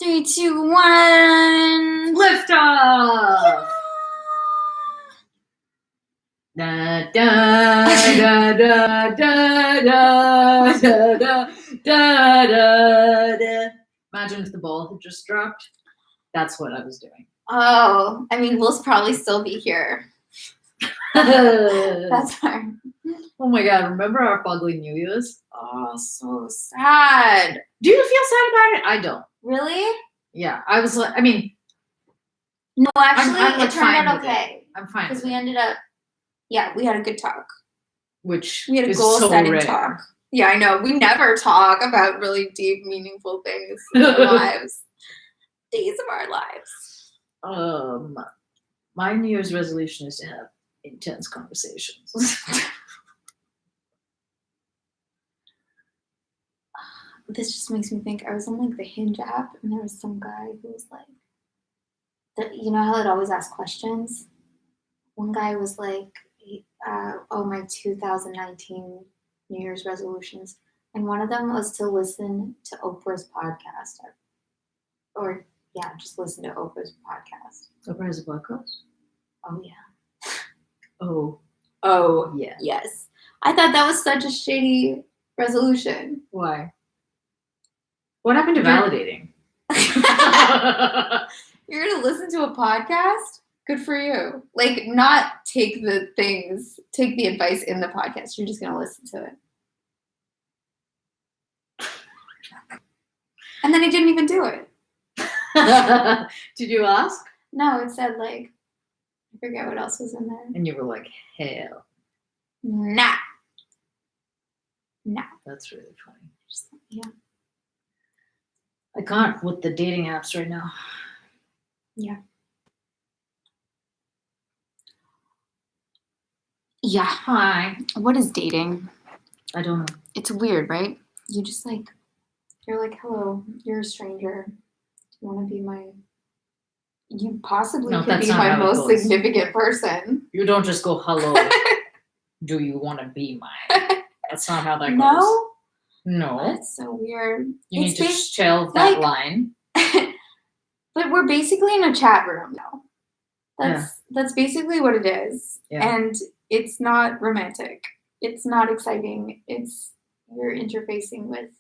3, 2, 1. Lift off! Da da da da da da da da da. Imagine if the ball had just dropped. That's what I was doing. Oh, I mean, we'll probably still be here. That's fine. Oh my god, remember our fugly New Year's? Oh, so sad. Do you feel sad about it? I don't. Really? Yeah, I was like, I mean. No, actually, I'm it turned out okay. I'm fine. Because we ended up, we had a good talk. Which we had a goal-setting talk. Yeah, I know. We never talk about really deep, meaningful things in our lives. Days of our lives. My New Year's resolution is to have intense conversations. This just makes me think. I was on like the Hinge app, and there was some guy who was like, you know how it always asks questions? One guy was like, my 2019 New Year's resolutions. And one of them was to listen to Oprah's podcast. Just listen to Oprah's podcast. Oprah has a podcast? Oh, yeah. Oh, yeah. Yes. I thought that was such a shitty resolution. Why? What happened to validating? You're going to listen to a podcast? Good for you. Like, not take the advice in the podcast. You're just going to listen to it. And then he didn't even do it. Did you ask? No, it said, like, I forget what else was in there. And you were like, hell. Nah. That's really funny. Yeah. I can't with the dating apps right now. Yeah. Yeah. Hi. What is dating? I don't know. It's weird, right? You just you're like, hello, you're a stranger. Do you want to be you possibly could be my most significant person. You don't just go, hello, do you want to be mine? That's not how that goes. No. That's so weird. You need to shelve that line. But we're basically in a chat room now. That's basically what it is. Yeah. And it's not romantic. It's not exciting. You're interfacing with.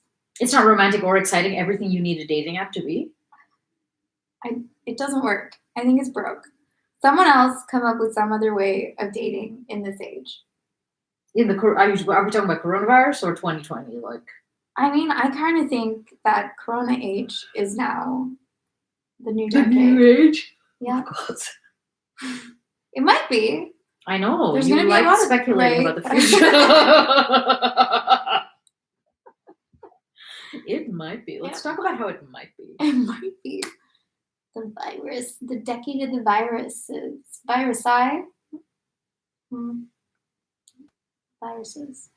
It's not romantic or exciting. Everything you need a dating app to be. It doesn't work. I think it's broke. Someone else come up with some other way of dating in this age. Are we talking about coronavirus or 2020? I mean, I kind of think that Corona age is now the new decade. The new age? Yeah. Oh, God. It might be. I know. There's going to be a lot of speculating about the future. It might be. Let's talk about how it might be. It might be. The virus. The decade of the viruses. Virusi. Viruses.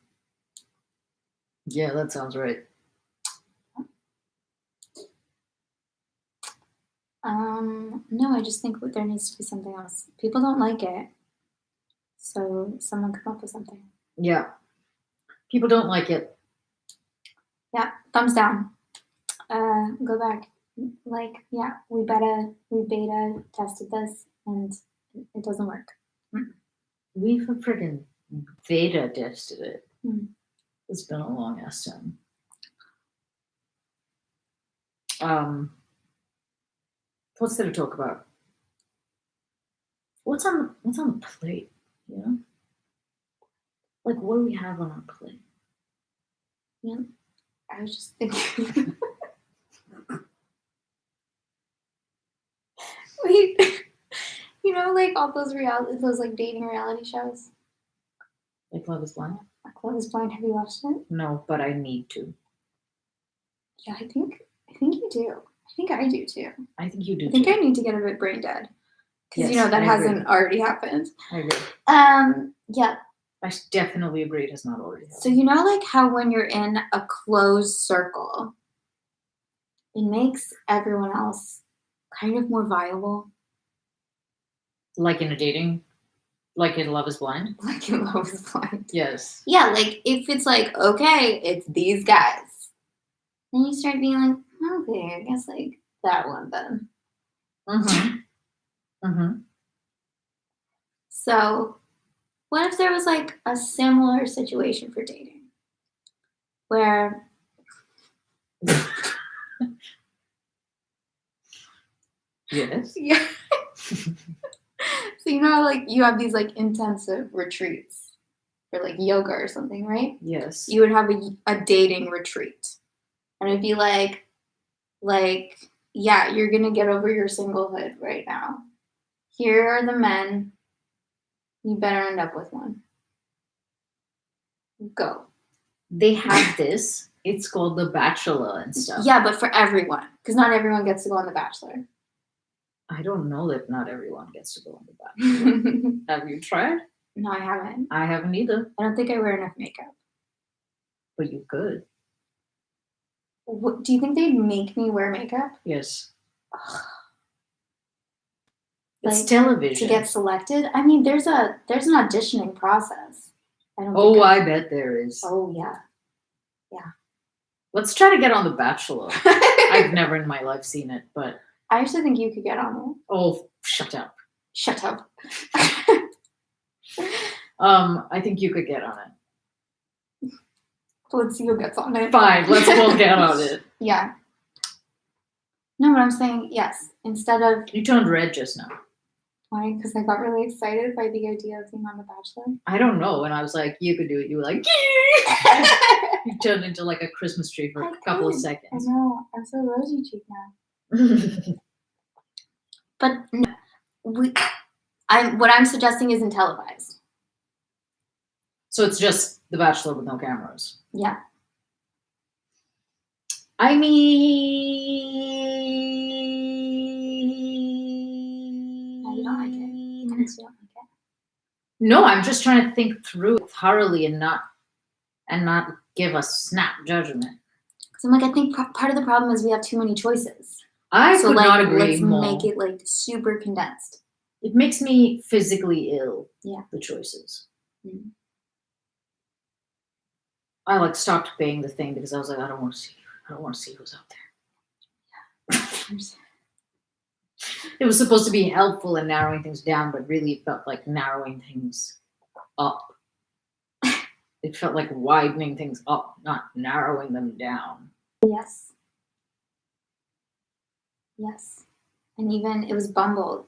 Yeah, that sounds right. No, I just think there needs to be something else. People don't like it. So someone come up with something. Yeah. People don't like it. Yeah, thumbs down. Go back. We beta tested this and it doesn't work. We've freaking beta tested it. It's been a long ass time. What's there to talk about? What's on the plate? You know? What do we have on our plate? Yeah. I was just thinking. Wait. You know, all those dating reality shows? Like Love is Blind? Love is Blind. Have you watched it? No, but I need to. Yeah, I think you do. I think I do too. I think you do. I think I need to get a bit brain dead because that hasn't already happened. I agree. Yeah. I definitely agree. It has not already happened. So how when you're in a closed circle, it makes everyone else kind of more viable. Like in a dating. Like in Love is Blind? Like in Love is Blind. Yes. Yeah, if it's okay, it's these guys. Then you start being like, okay, I guess that one then. Mm-hmm. Mm-hmm. So, what if there was like a similar situation for dating where Yes. yeah. So you know, like you have these like intensive retreats for like yoga or something, right? Yes. You would have a dating retreat, and it'd be like, yeah, you're gonna get over your singlehood right now. Here are the men. You better end up with one. Go. They have this. It's called The Bachelor and stuff. Yeah, but for everyone, because not everyone gets to go on The Bachelor. I don't know that not everyone gets to go on The No, Bachelor. Have you tried? I haven't. I haven't either. I don't think I wear enough makeup. But you could. Do you think they'd make me wear makeup? Yes. Ugh. It's Like, television. to get selected? I mean, there's an auditioning process. I don't Oh, think I bet there is. Oh yeah. Let's try to get on The Bachelor. I've never in my life seen it, but I actually think you could get on it. oh, shut up. Shut up. I think you could get on it. Let's see who gets on it. Fine, let's both get on it. Yeah. No, but I'm saying yes. Instead of You turned red just now. why? Because I got really excited by the idea of being on The Bachelor. I don't know. When I was like, you could do it, you were like, you turned into like a Christmas tree for a couple of I seconds. know. I'm so rosy cheek now. But no, what I'm suggesting isn't televised. So it's just The Bachelor with no cameras. Yeah. I mean, No, you don't like it. Because you don't like it. No, I'm just trying to think through it thoroughly and not give a snap judgment. Because I'm like, I think part of the problem is we have too many choices. I So could like, not agree let's more. make it like super condensed. It makes me physically ill. Yeah. The choices. Mm. I like stopped paying the thing because I was like, I don't want to see who's out there. It was supposed to be helpful in narrowing things down, but really it felt like narrowing things up. It felt like widening things up, not narrowing them down. Yes. Yes. And even it was Bumble,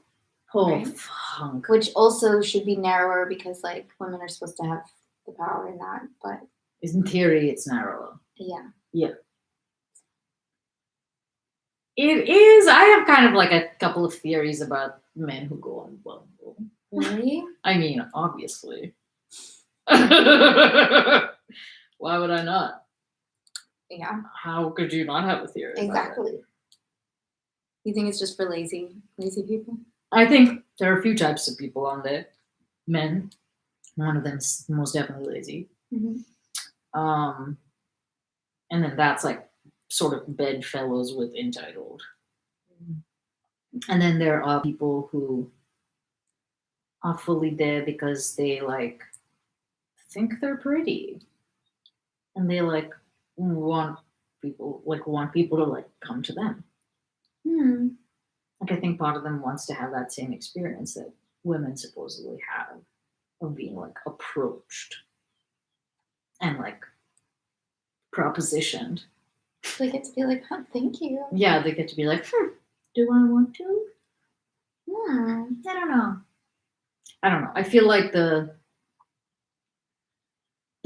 Oh, Right. funk. which also should be narrower because like women are supposed to have the power in that. But In theory, it's narrower. yeah. It is. I have kind of like a couple of theories about men who go on Bumble. Really? I mean, obviously. Why would I not? Yeah. How could you not have a theory? about it? Exactly. You think it's just for lazy people? I think there are a few types of people on there. Men. One of them is most definitely lazy. Mm-hmm. And then that's like sort of bedfellows with entitled. And then there are people who are fully there because they like think they're pretty. And they like want people to like come to them. Hmm. Like I think part of them wants to have that same experience that women supposedly have of being like approached and like propositioned. So they get to be like, oh, thank you. Yeah, they get to be like, do I want to? Hmm. I don't know. I feel like the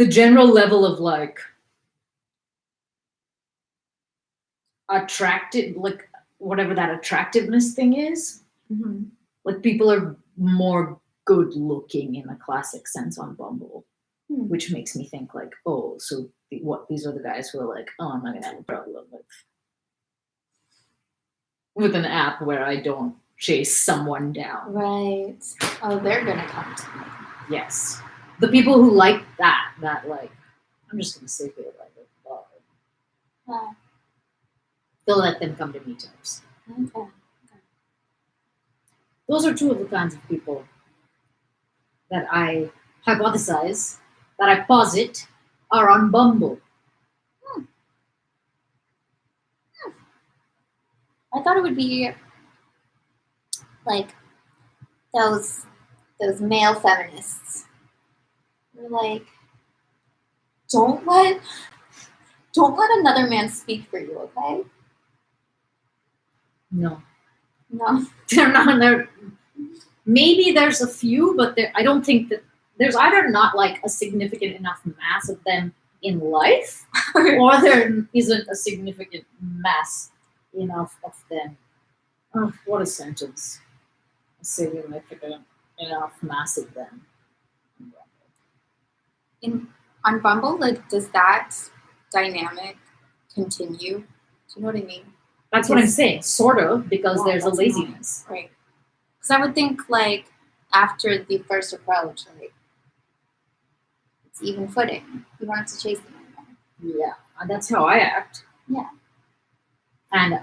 general level of like attractive, like whatever that attractiveness thing is, Mm-hmm. like people are more good looking in the classic sense on Bumble, Hmm. which makes me think like, oh, so these are the guys who are like, oh, I'm not gonna have a problem with an app where I don't chase someone down. Right. Oh, they're gonna come to me. Yes, the people who like that like, I'm just gonna say they like it. Oh, They'll let them come to meetups. okay. Those are two of the kinds of people that I hypothesize, that I posit, are on Bumble. I thought thought it would be like those male feminists. They're like, don't let another man speak for you, okay? No. No. They're not there. Maybe there's a few, but I don't think that there's either not like a significant enough mass of them in life, or there isn't a significant mass enough of them. Oh, what a sentence. A significant enough mass of them. On Bumble, like, does that dynamic continue? Do you know what I mean? That's what I'm saying, sort of, because Yeah, there's a that's laziness. Right. Because I would think, like, after the first approach, like, it's even footing. You don't have to chase them anymore. Yeah, that's how I act. Yeah. And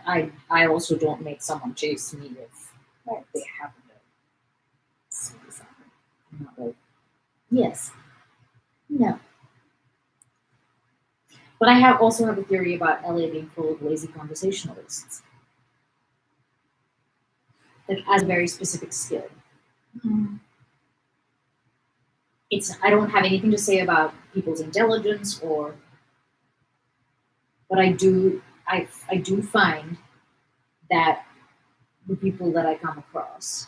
I also don't make someone chase me if Right. they haven't. So bizarre. I'm not like, yes, no. But I also have a theory about LA being full of lazy conversationalists. Like, as a very specific skill. Mm. I don't have anything to say about people's intelligence but I do find that the people that I come across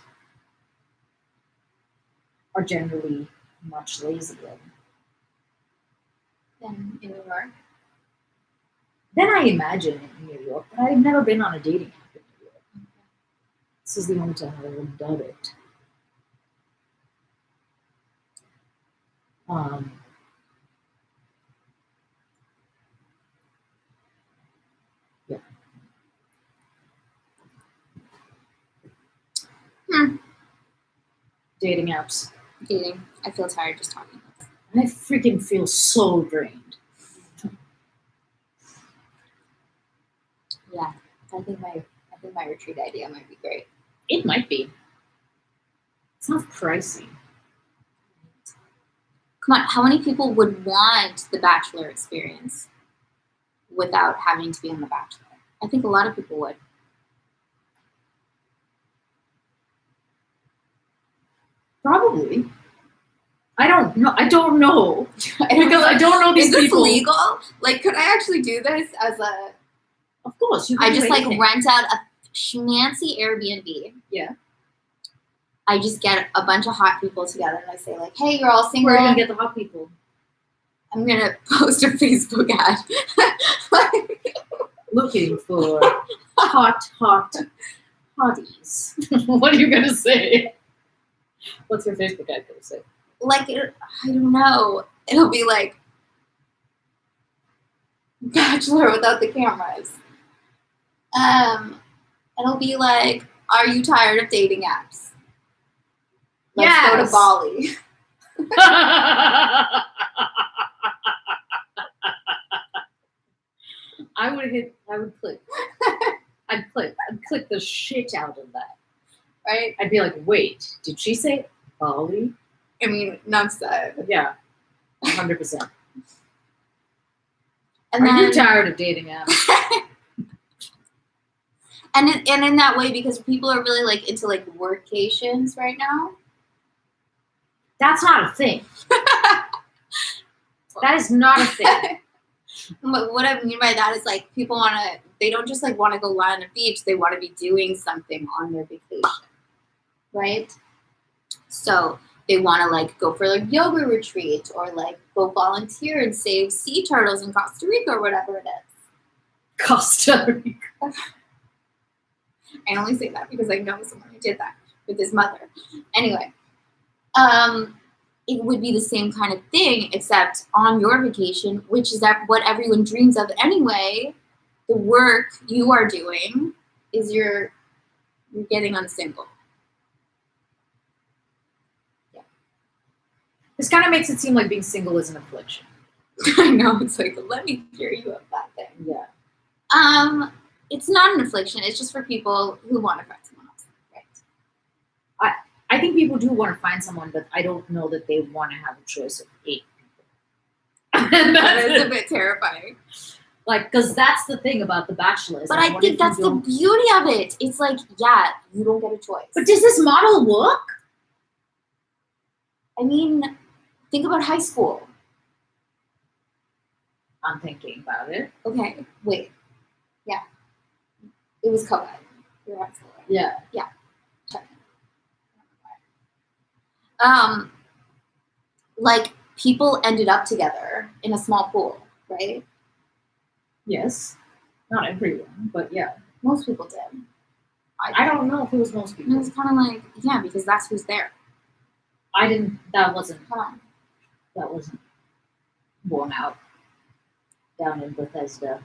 are generally much lazier In New York. than I imagine in New York. But I've never been on a dating app in New York. This is the only time I've ever done it. Yeah. Dating apps. Dating. I feel tired just talking about this. I freaking feel so drained. Yeah. I think my retreat idea might be great. It might be. It's not pricey. Come on, how many people would want the Bachelor experience without having to be on The Bachelor? I think a lot of people would. Probably. I don't know. Because I don't know these Is this people. legal? Like, could I actually do this as a? Of course, you can I do just like anything. rent out a schmancy Airbnb. Yeah. I just get a bunch of hot people together and I say like, "Hey, you're all single." Where are you gonna get the hot people? I'm gonna post a Facebook ad. Looking for hotties. What are you gonna say? What's your Facebook ad gonna say? Like, I don't know. It'll be like Bachelor without the cameras. It'll be like, are you tired of dating apps? Let's go to Yes. Bali. I would click. I'd click the shit out of that. Right? I'd be like, wait, did she say Bali? I mean, enough said. Yeah, 100%. And Are then, you tired of dating apps? and in that way, because people are really like into like workations right now. That's not a thing. That is not a thing. What I mean by that is like people they don't just like want to go lie on the beach, they want to be doing something on their vacation. Right? So they want to like go for like yoga retreat or like go volunteer and save sea turtles in Costa Rica or whatever it is. Costa Rica. I only say that because I know someone who did that with his mother. Anyway, it would be the same kind of thing, except on your vacation, which is that what everyone dreams of anyway. The work you are doing is you're getting unsingle. Yeah, This kind of makes it seem like being single is an affliction. I know. It's like, let me hear you of that thing. Yeah. It's not an affliction. It's just for people who want to find someone else, right? I think people do want to find someone, but I don't know that they want to have a choice of 8 people. That is a bit terrifying. Like, because that's the thing about The Bachelor. is But that I what think if you that's the don't- beauty of it. It's like, yeah, you don't get a choice. But does this model work? I mean, think about high school. I'm thinking about it. Okay, wait. Yeah. It was co-ed. You're high school. Right? Yeah. Like people ended up together in a small pool, right? Yes. Not everyone, but yeah. Most people did. I don't know if it was most It people. was kind of like, yeah, because that's who's there. I didn't. That wasn't Huh. borne out down in Bethesda.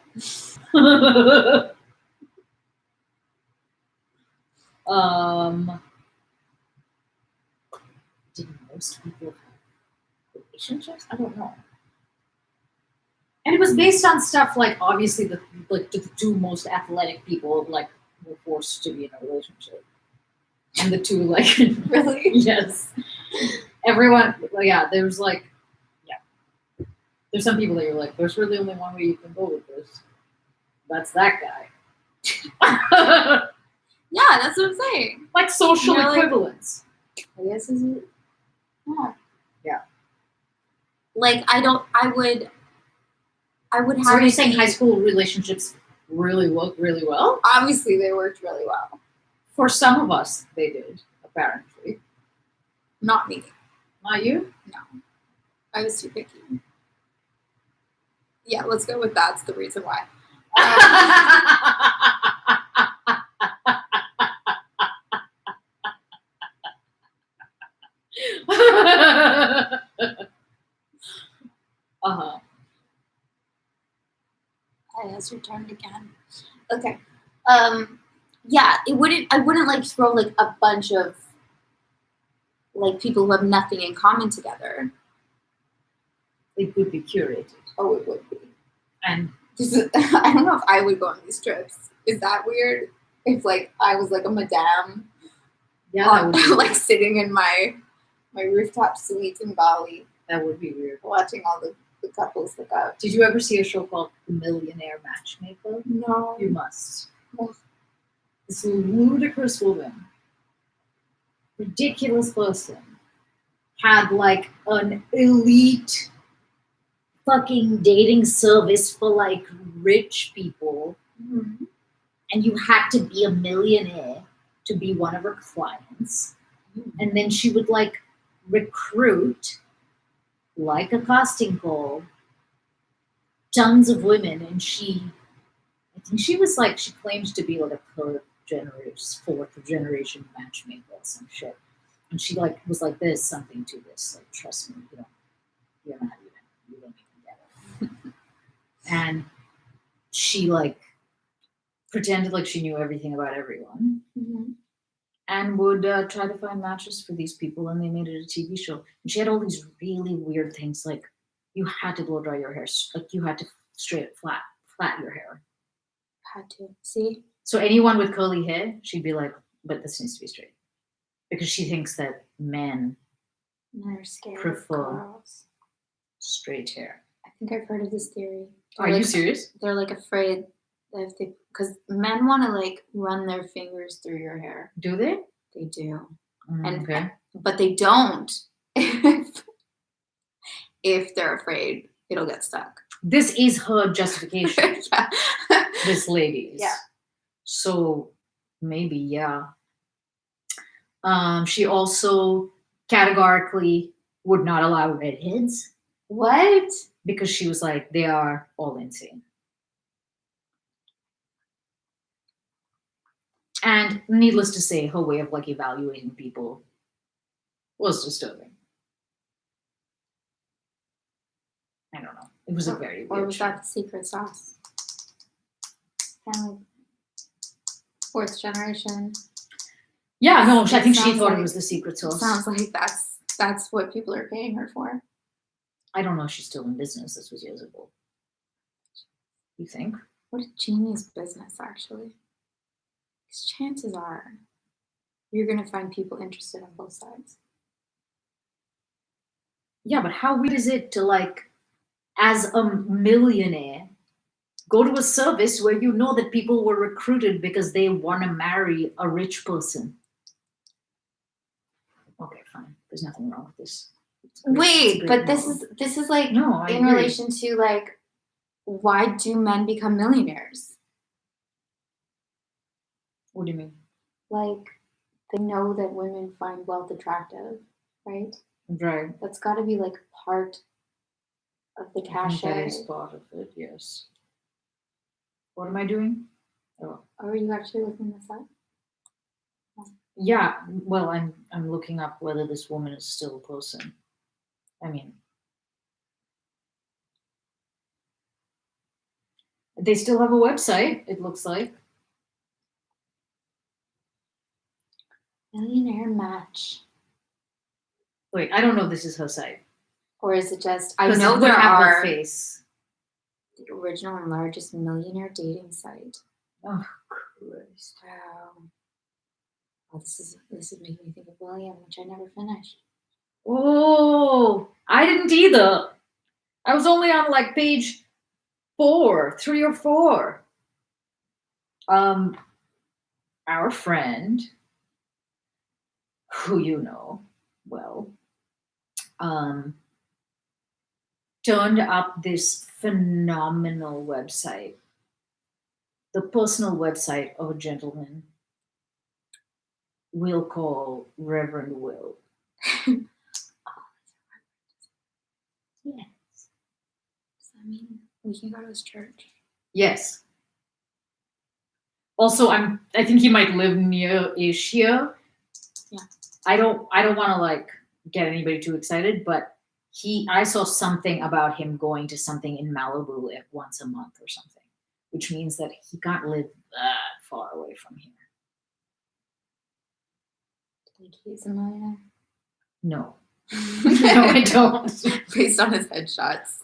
Did most people have relationships? I don't know. And it was based on stuff like obviously the two most athletic people like were forced to be in a relationship, and the two like Really? yes, everyone yeah. There's like yeah, there's some people that you're like there's really only one way you can go with this. That's that guy. Yeah, that's what I'm saying. Like social You're like- equivalence. I guess is it? Yeah. Yeah. Like I would have. So are you it saying be- high school relationships really work really well? Obviously, they worked really well. For some of us, they did, apparently. Not me. Not you? I was too picky. Yeah, let's go with that's the reason why. Uh-huh. It has returned again. Okay. Yeah, I wouldn't like throw like a bunch of like people who have nothing in common together. It would be curated. Oh, it would be. And I don't know if I would go on these trips. Is that weird? If like I was like a madame, yeah, that would be, like sitting in my rooftop suite in Bali, that would be weird. watching all the couples look out. Did you ever see a show called The Millionaire Matchmaker? No. You must. No. This ludicrous woman, ridiculous person, had like an elite fucking dating service for like rich people, Mhm. and you had to be a millionaire to be one of her clients. And then she would like recruit, like a casting call, tons of women. And I think she was like, she claims to be like a fourth generation matchmaker or some shit. And she like was like, there's something to this. Like, trust me, you're not even, you don't even get it. And she like pretended like she knew everything about everyone. Mhm. And would try to find matches for these people, and they made it a TV show. And she had all these really weird things, like you had to blow dry your hair, like you had to flat your hair. Had to see. So anyone with curly hair, she'd be like, "But this needs to be straight," because she thinks that men They're scared Prefer. of girls. straight hair. I think I've heard of this theory. Are They're you like- serious? They're like afraid that if they, because men want to like run their fingers through your hair. Do they? They do, Mm, okay. but they don't if they're afraid it'll get stuck. This is her justification. Yeah. This lady's. Yeah. So maybe, yeah. She also categorically would not allow redheads What? because she was like, they are all insane. And needless to say, her way of like evaluating people was disturbing. I don't know. It was a very Or weird was show. that the secret sauce? Kind of like fourth generation. Yeah, no, I It think she sounds thought it like- was the secret sauce. Sounds like that's what people are paying her for. I don't know if she's still in business. This was years ago. You think? What a genius business, actually. Because chances are you're going to find people interested on both sides. Yeah, but how weird is it to like, as a millionaire, Go to a service where you know that people were recruited because they want to marry a rich person. Okay, fine. There's nothing wrong with this. It's a Wait, great but model. this is like No, I in agree. relation to like, why do men become millionaires? What do you mean? Like, they know that women find wealth attractive, right? Right. That's got to be like part of the I think that cachet. is part of it, yes. What am I doing? Oh. Are you actually looking this up? Yeah, well, I'm looking up whether this woman is still a person. I mean, they still have a website, it looks like. Millionaire Match. Wait, I don't know if this is her site. Or is it just, I 'Cause it know would there have her are face. the original and largest millionaire dating site. Oh, Christ. Wow. Oh, this is making me think of William, which I never finished. Oh, I didn't either. I was only on like page 3 or 4. Our friend, who you know well, turned up this phenomenal website, the personal website of a gentleman we'll call Reverend Will. Yes. Does that mean we can go to his church? Yes. Also, I think he might live near-ish here. Yeah. I don't want to like get anybody too excited, but I saw something about him going to something in Malibu like once a month or something, which means that he can't live that far away from here. Think he's a millionaire? No. No, I don't. Based on his headshots.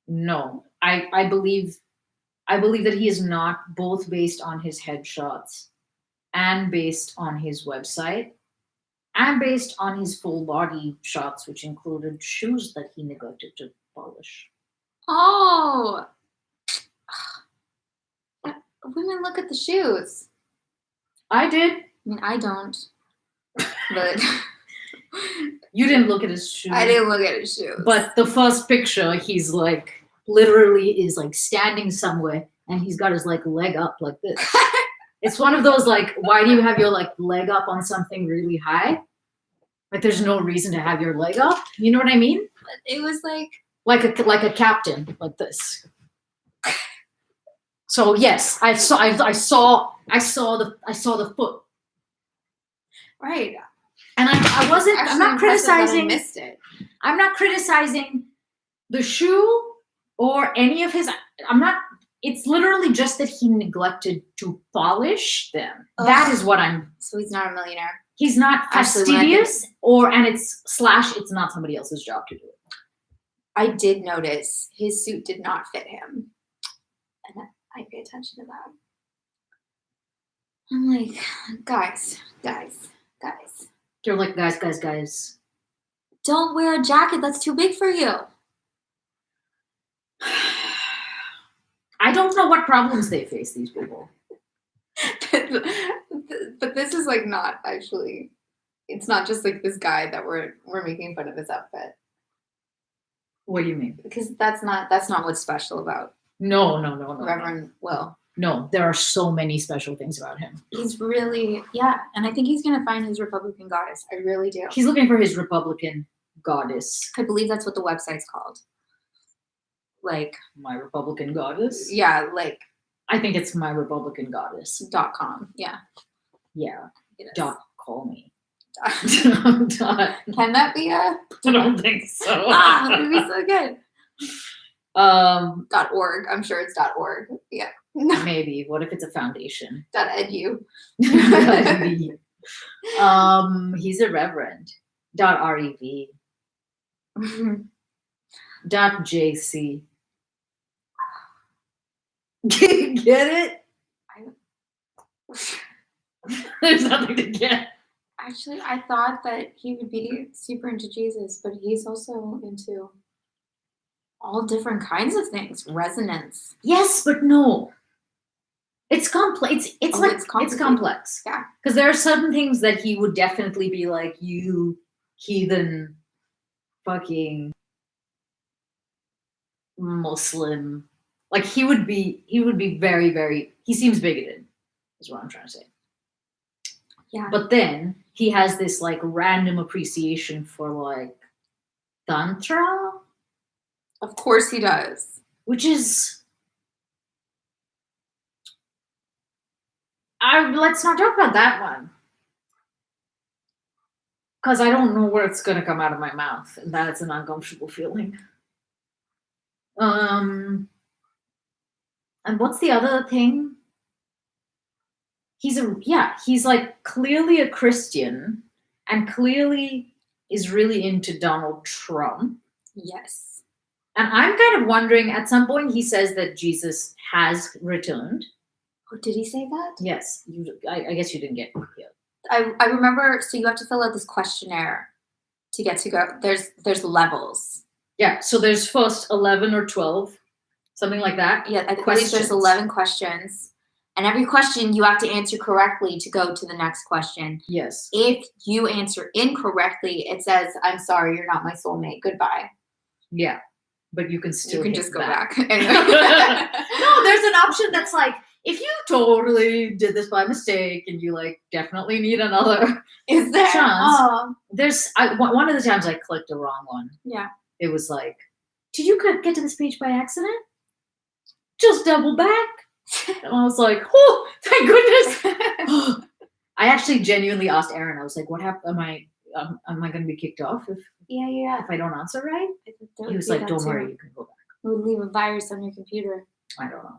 No. I believe that he is not, both based on his headshots and based on his website and based on his full body shots, which included shoes that he neglected to polish. Oh! Women look at the shoes. I did. I mean, I don't. But You didn't look at his shoes. I didn't look at his shoes. But the first picture, he's like literally is like standing somewhere and he's got his like leg up like this. It's one of those like, why do you have your like leg up on something really high? Like there's no reason to have your leg up. You know what I mean? It was like a captain like this. So yes, I saw the foot. right. And I wasn't. Actually I'm not impressive that I criticizing. missed it. I'm not criticizing the shoe or any of his. I'm not. It's literally just that he neglected to polish them. Ugh. That is what I'm. So he's not a millionaire. He's not Actually, when I fastidious, and it's not somebody else's job to do it. I did notice his suit did not fit him. And I pay attention to that. I'm like, guys. You're like, guys. Don't wear a jacket that's too big for you. I don't know what problems they face, these people. But this is like not actually, it's not just like this guy that we're making fun of his outfit. What do you mean? Because that's not what's special about No. Reverend Will. No, there are so many special things about him. He's really, and I think he's gonna find his Republican goddess. I really do. He's looking for his Republican goddess. I believe that's what the website's called. Like My Republican goddess? like I think it's My Republican Goddess. .com. Yeah. Yeah. It is. Call me. Can that be a? I don't think so. It would be so good. .org. I'm sure it's .org. Yeah. Maybe. What if it's a foundation? .edu. He's a reverend. .rev. .jc. Get it? There's nothing to get. Actually, I thought that he would be super into Jesus, but he's also into All different kinds of things. Resonance. Yes, but no. It's complex. It's Oh, like it's it's complicated. complex. Yeah. Because there are certain things that he would definitely be like, you heathen fucking Muslim. Like he would be very, very, he seems bigoted, is what I'm trying to say. Yeah. But then he has this like random appreciation for like Tantra, Of course he does. which is let's not talk about that one. Because I don't know where it's gonna come out of my mouth, and that's an uncomfortable feeling. And what's the other thing? He's like clearly a Christian and clearly is really into Donald Trump. Yes. And I'm kind of wondering, at some point he says that Jesus has returned. Oh, did he say that? Yes, I guess you didn't get it yet. I remember. So you have to fill out this questionnaire to get to go. There's levels. Yeah, so there's first 11 or 12, something like that. Yeah, I believe Questions. there's 11 questions, and every question you have to answer correctly to go to the next question. Yes. If you answer incorrectly, it says, "I'm sorry, you're not my soulmate. Goodbye." Yeah, but you can still You can hit just go back. back. Anyway. No, there's an option that's like, if you totally did this by mistake and you like definitely need another Is there? chance. Oh, One of the times I clicked the wrong one. yeah. It was like, did you get to this page by accident? Just double back. And I was like, oh, thank goodness. I actually genuinely asked Aaron. I was like, what happened? Am I going to be kicked off if Yeah. I don't answer right? That He was would like, be don't that worry, too. you can go back. It would leave a virus on your computer. I don't know.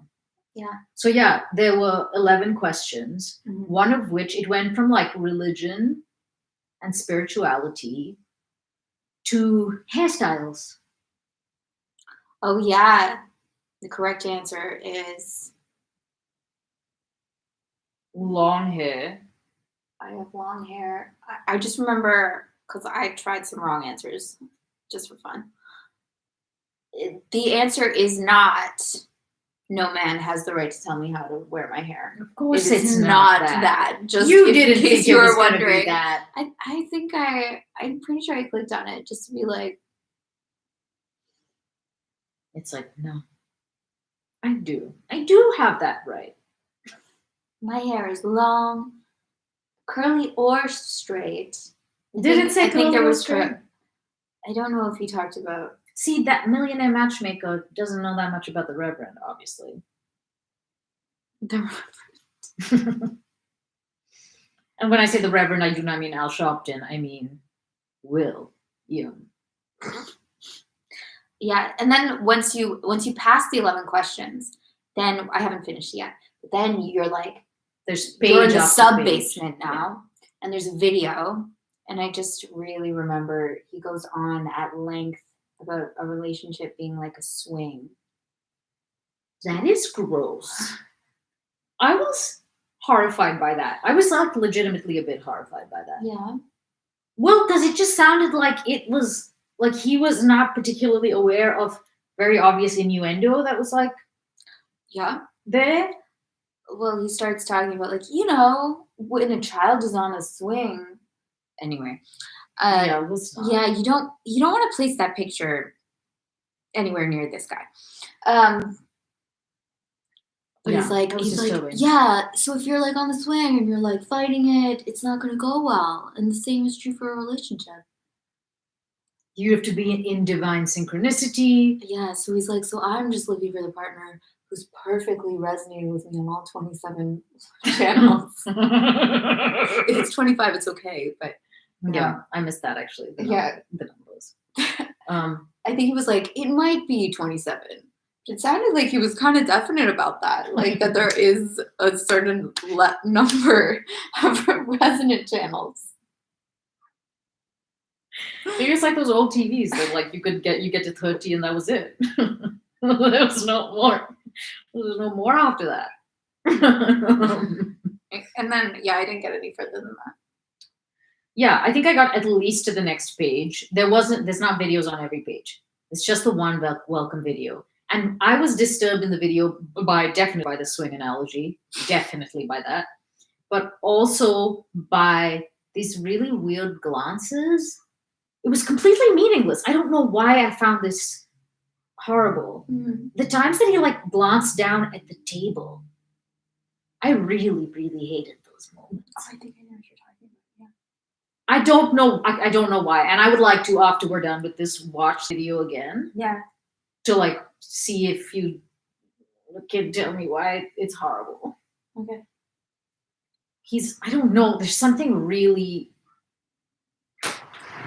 Yeah. So yeah, there were 11 questions, Mhm. one of which it went from like religion and spirituality to hairstyles. Oh yeah. The correct answer is Long hair. I have long hair. I just remember because I tried some wrong answers just for fun. The answer is not no man has the right to tell me how to wear my hair. Of course It is it's not that. that. Just You in didn't case think you it was were going to be wondering. that. I think I'm pretty sure I clicked on it just to be like, It's like, no. I do have that right. my hair is long, curly or straight. Didn't say I think there curly or was straight. I don't know if he talked about. See, that millionaire matchmaker doesn't know that much about the Reverend, obviously. And when I say the Reverend, I do not mean Al Sharpton. I mean Will Young. Yeah, and then once you pass the 11 questions, then I haven't finished yet. But then you're like, There's you're in page the after sub page. basement now, and there's a video, and I just really remember he goes on at length about a relationship being like a swing. That is gross. I was horrified by that. I was like legitimately a bit horrified by that. Yeah. Well, because it just sounded like it was like he was not particularly aware of very obvious innuendo that was like Yeah. there. Well, he starts talking about like, you know, when a child is on a swing. Anyway. Yeah, it was not. Yeah, you don't want to place that picture anywhere near this guy. But Yeah, he's like, that was disturbing. yeah, so if you're like on the swing and you're like fighting it, it's not gonna go well. And the same is true for a relationship. You have to be in divine synchronicity. Yeah, so he's like, so I'm just looking for the partner who's perfectly resonating with me on all 27 channels. If it's 25, it's okay, but Yeah, I missed that actually. The numbers. I think he was like, it might be 27. It sounded like he was kind of definite about that, like that there is a certain number of resonant channels. It's like those old TVs that like you get to 30 and that was it. There was no more. There was no more after that. And then I didn't get any further than that. Yeah, I think I got at least to the next page. There's not videos on every page. It's just the one welcome video. And I was disturbed in the video by definitely by the swing analogy, definitely by that, but also by these really weird glances. It was completely meaningless. I don't know why I found this horrible. The times that he like glanced down at the table, I really, really hated those moments. Oh, I think I know what you're talking about. I don't know. I don't know why. And I would like to, after we're done with this, watch the video again Yeah. to like see if you can tell me why it's horrible. Okay. I don't know. There's something really.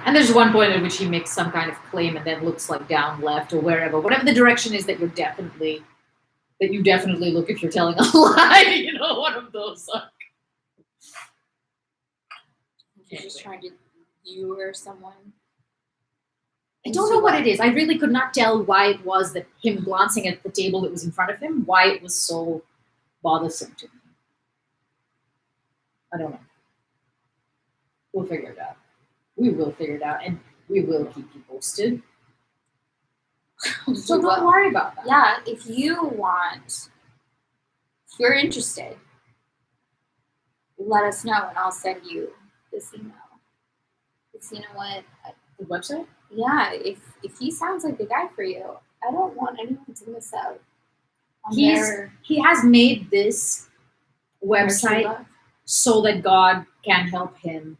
And there's one point at which he makes some kind of claim and then looks like down left or wherever, whatever the direction is that you definitely look if you're telling a lie. You know, one of those. You're just trying to lure someone. I don't know what it is. I really could not tell why it was that him glancing at the table that was in front of him, why it was so bothersome to me. I don't know. We'll figure it out. We will figure it out, and we will keep you posted. So don't worry about that. Yeah, if you're interested, let us know, and I'll send you this email. Because you know what? The website? Yeah, if he sounds like the guy for you, I don't want anyone to miss out on He has made this website love. so that God can help him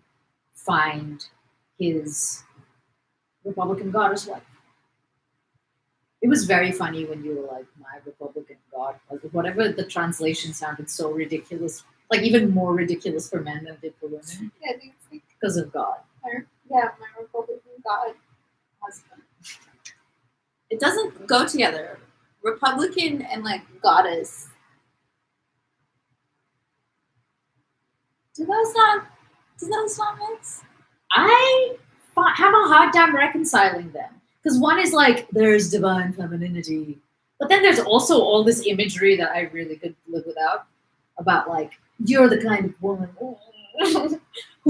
find his Republican goddess wife. It was very funny when you were like, my Republican God. Like, whatever the translation sounded so ridiculous, like even more ridiculous for men than it did for women. Yeah, I think it's like, Because of God. my Republican God husband. It doesn't go together. Republican and like goddess. Do those not mix? I have a hard time reconciling them. Because one is like, there's divine femininity. But then there's also all this imagery that I really could live without. About like, you're the kind of woman who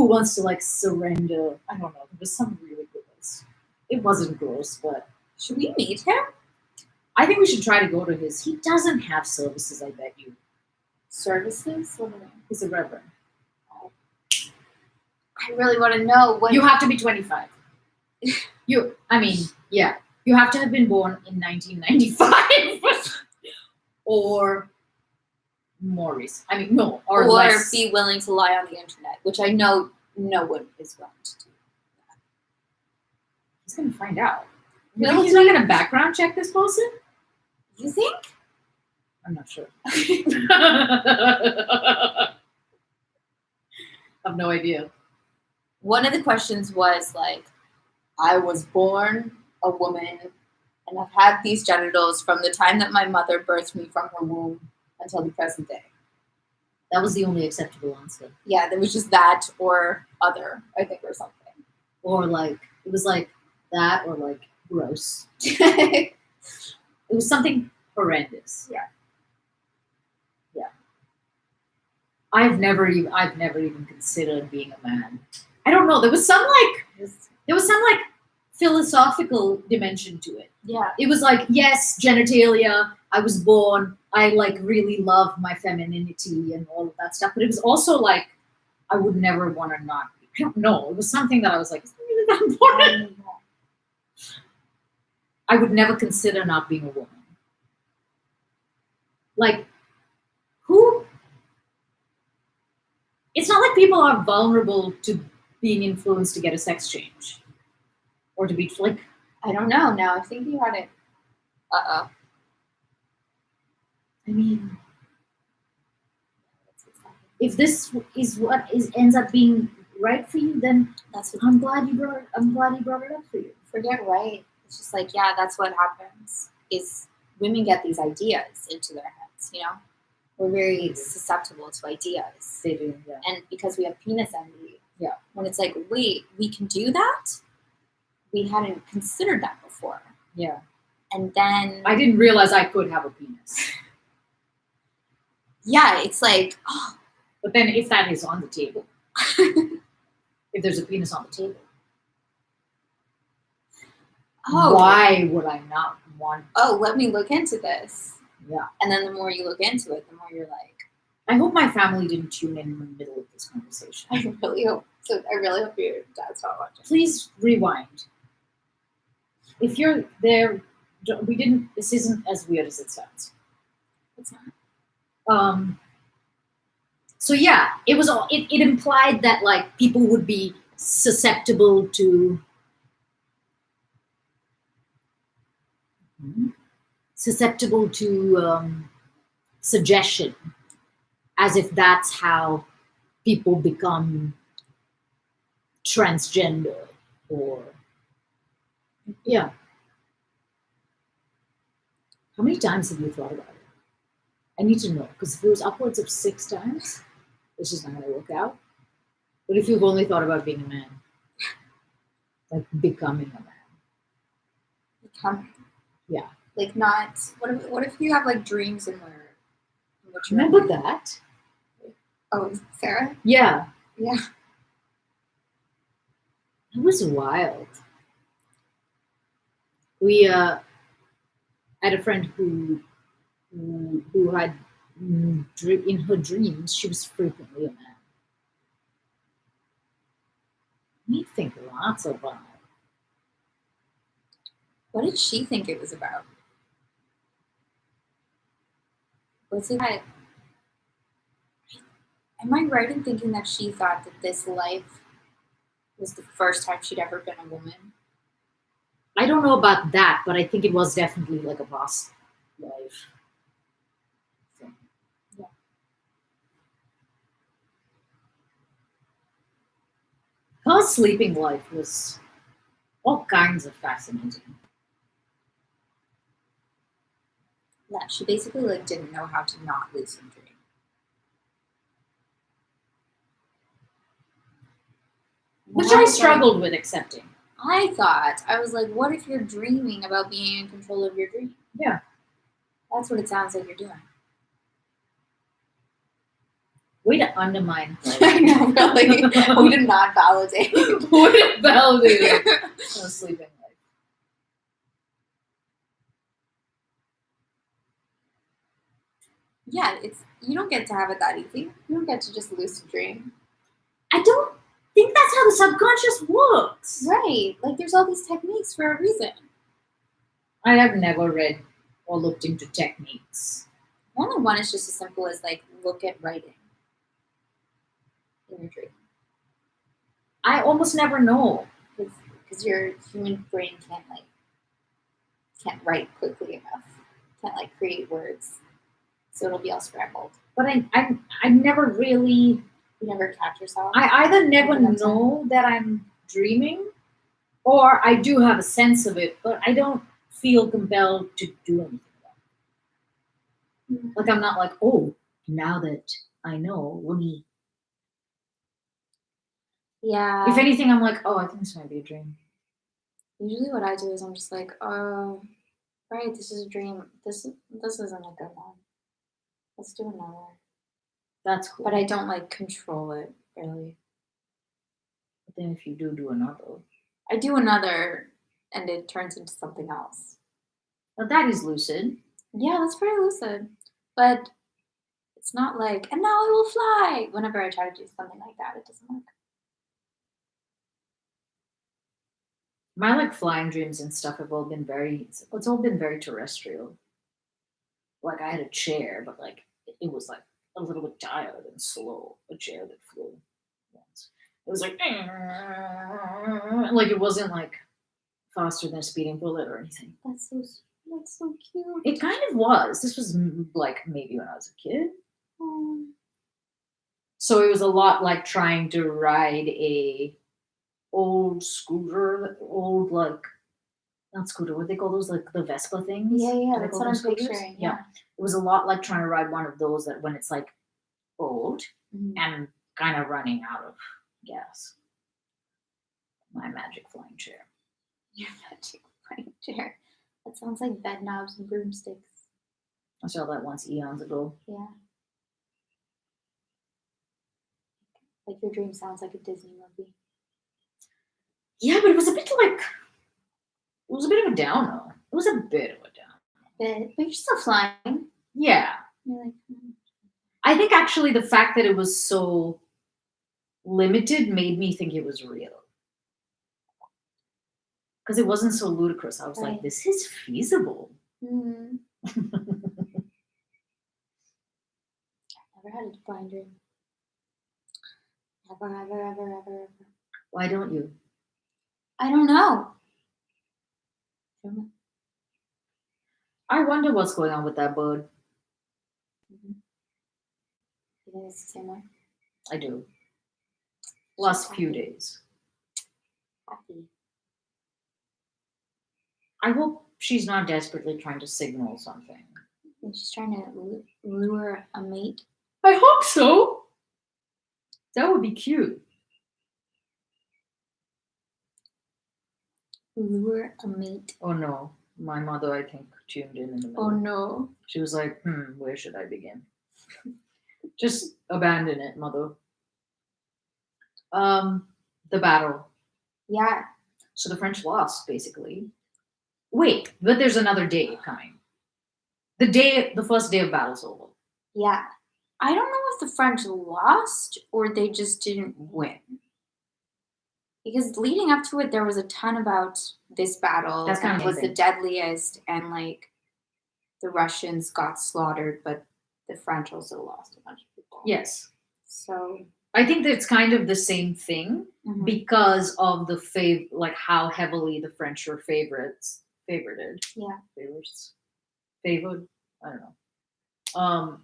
wants to like surrender. I don't know. There was some really gross. It wasn't gross, but. Should we meet him? I think we should try to go to his. He doesn't have services, I bet you. Services? What do they mean? He's a reverend. I really want to know what You have to be 25. You have to have been born in 1995 or more recent. I mean, no, or less. be willing to lie on the internet, which I know no one is willing to do. He's gonna find out. You Really? think he's not gonna background check this person? You think? I'm not sure. I've no idea. One of the questions was like, I was born a woman and I've had these genitals from the time that my mother birthed me from her womb until the present day. That was the only acceptable answer. Yeah, there was just that or other, I think, or something. Or like, it was like that or like gross. It was something horrendous. Yeah. Yeah. I've never even considered being a man. I don't know. There was some philosophical dimension to it. Yeah. It was like, yes, genitalia. I was born. I like really love my femininity and all of that stuff. But it was also like, I would never want to not be. I don't know. It was something that I was like, is it really that important? I would never consider not being a woman. Like, who? It's not like people are vulnerable to being influenced to get a sex change. Or to be like, I don't know. Now I'm thinking about it. I mean, if this is what ends up being right for you, then That's what I'm glad you brought it up for you. forget right. It's just like, yeah, that's what happens. Is women get these ideas into their heads, you know? We're very susceptible to ideas. They do, yeah. And because we have penis envy, Yeah. when it's like, wait, we can do that? We hadn't considered that before. Yeah. And then I didn't realize I could have a penis. yeah, it's like, oh, But then if that is on the table, if there's a penis on the table, Oh, Why would I not want? oh, let me look into this. Yeah. And then the more you look into it, the more you're like, I hope my family didn't tune in the middle of this conversation. I really hope. So I really hope your dad's not watching. Please rewind. If you're there, we didn't. This isn't as weird as it sounds. It's not. So yeah, it was all. It implied that like people would be susceptible to suggestion, as if that's how people become transgender or yeah. How many times have you thought about it? I need to know, because if it was upwards of 6 times, it's just not going to work out. But if you've only thought about being a man, like becoming a man, Becoming. yeah. Like not. What if you have like dreams in which you're Remember that? Oh, Sarah? Yeah. Yeah. It was wild. We had a friend who had in her dreams she was frequently a man. Me think lots about it. What did she think it was about? Was it that? Am I right in thinking that she thought that this life was the first time she'd ever been a woman? I don't know about that, but I think it was definitely like a past life. So, yeah. Her sleeping life was all kinds of fascinating. Yeah, she basically like didn't know how to not lucid dream. Which And I was struggled with accepting. I was like, what if you're dreaming about being in control of your dream? Yeah. That's what it sounds like you're doing. Way to undermine her. I know, really. We did not validate. Way to validate her sleeping life. Yeah, you don't get to have it that easy. You don't get to just lucid dream. I don't think that's how the subconscious works. Right. Like there's all these techniques for a reason. I have never read or looked into techniques. Only one is just as simple as like look at writing in your dream. I almost never know. Because your human brain can't write quickly enough. Can't like create words. So it'll be all scrambled. But I never really. You never catch yourself. I either never know that I'm dreaming, or I do have a sense of it, but I don't feel compelled to do anything about it. Like I'm not like, oh, now that I know, let me. Yeah. If anything, I'm like, oh, I think this might be a dream. Usually, what I do is I'm just like, oh, right, this is a dream. This isn't a good one. Let's do another. That's cool. But I don't like control it really. But then if you do another. I do another and it turns into something else. Well, that is lucid. Yeah, that's pretty lucid. But it's not like, and now I will fly. Whenever I try to do something like that, it doesn't work. My like flying dreams and stuff have all been it's all been very terrestrial. Like I had a chair, but like it was like a little bit tired and slow. A chair that flew once. It was like it wasn't like faster than a speeding bullet or anything. That's so cute. It kind of was. This was like maybe when I was a kid. So it was a lot like trying to ride a old scooter, not scooter, what they call those, like the Vespa things? Yeah, that's what I'm picturing. Yeah. It was a lot like trying to ride one of those that when it's like old Mm-hmm. and kind of running out of gas. My magic flying chair. Your magic flying chair. That sounds like bed knobs and broomsticks. I saw that once eons ago. Yeah. Like your dream sounds like a Disney movie. Yeah, but it was a bit like It was a bit of a downer. It was a bit of a downer. But you're still flying. Yeah. You're like, I think actually the fact that it was so limited made me think it was real. Because it wasn't so ludicrous. I was like, Right. this is feasible. mm. Never had a blind dream. Never, ever, ever, ever, ever. Why don't you? I don't know. I don't know. I wonder what's going on with that bird. You think it's the same way? I do. Last few happy. days. Happy. I hope she's not desperately trying to signal something. And she's trying to lure a mate. I hope so. That would be cute. Lure a mate. Oh no. My mother, I think, tuned in the middle. Oh no. She was like, where should I begin? Just abandon it, mother. The battle. Yeah. So the French lost, basically. Wait, but there's another day coming. The first day of battle's over. Yeah. I don't know if the French lost or they just didn't win. Because leading up to it, there was a ton about this battle. That's kind and of it was the amazing. deadliest, and like the Russians got slaughtered, but the French also lost a bunch of people. Yes. So I think that it's kind of the same thing mhm. because of the like how heavily the French were favorited. Yeah. Favored. I don't know.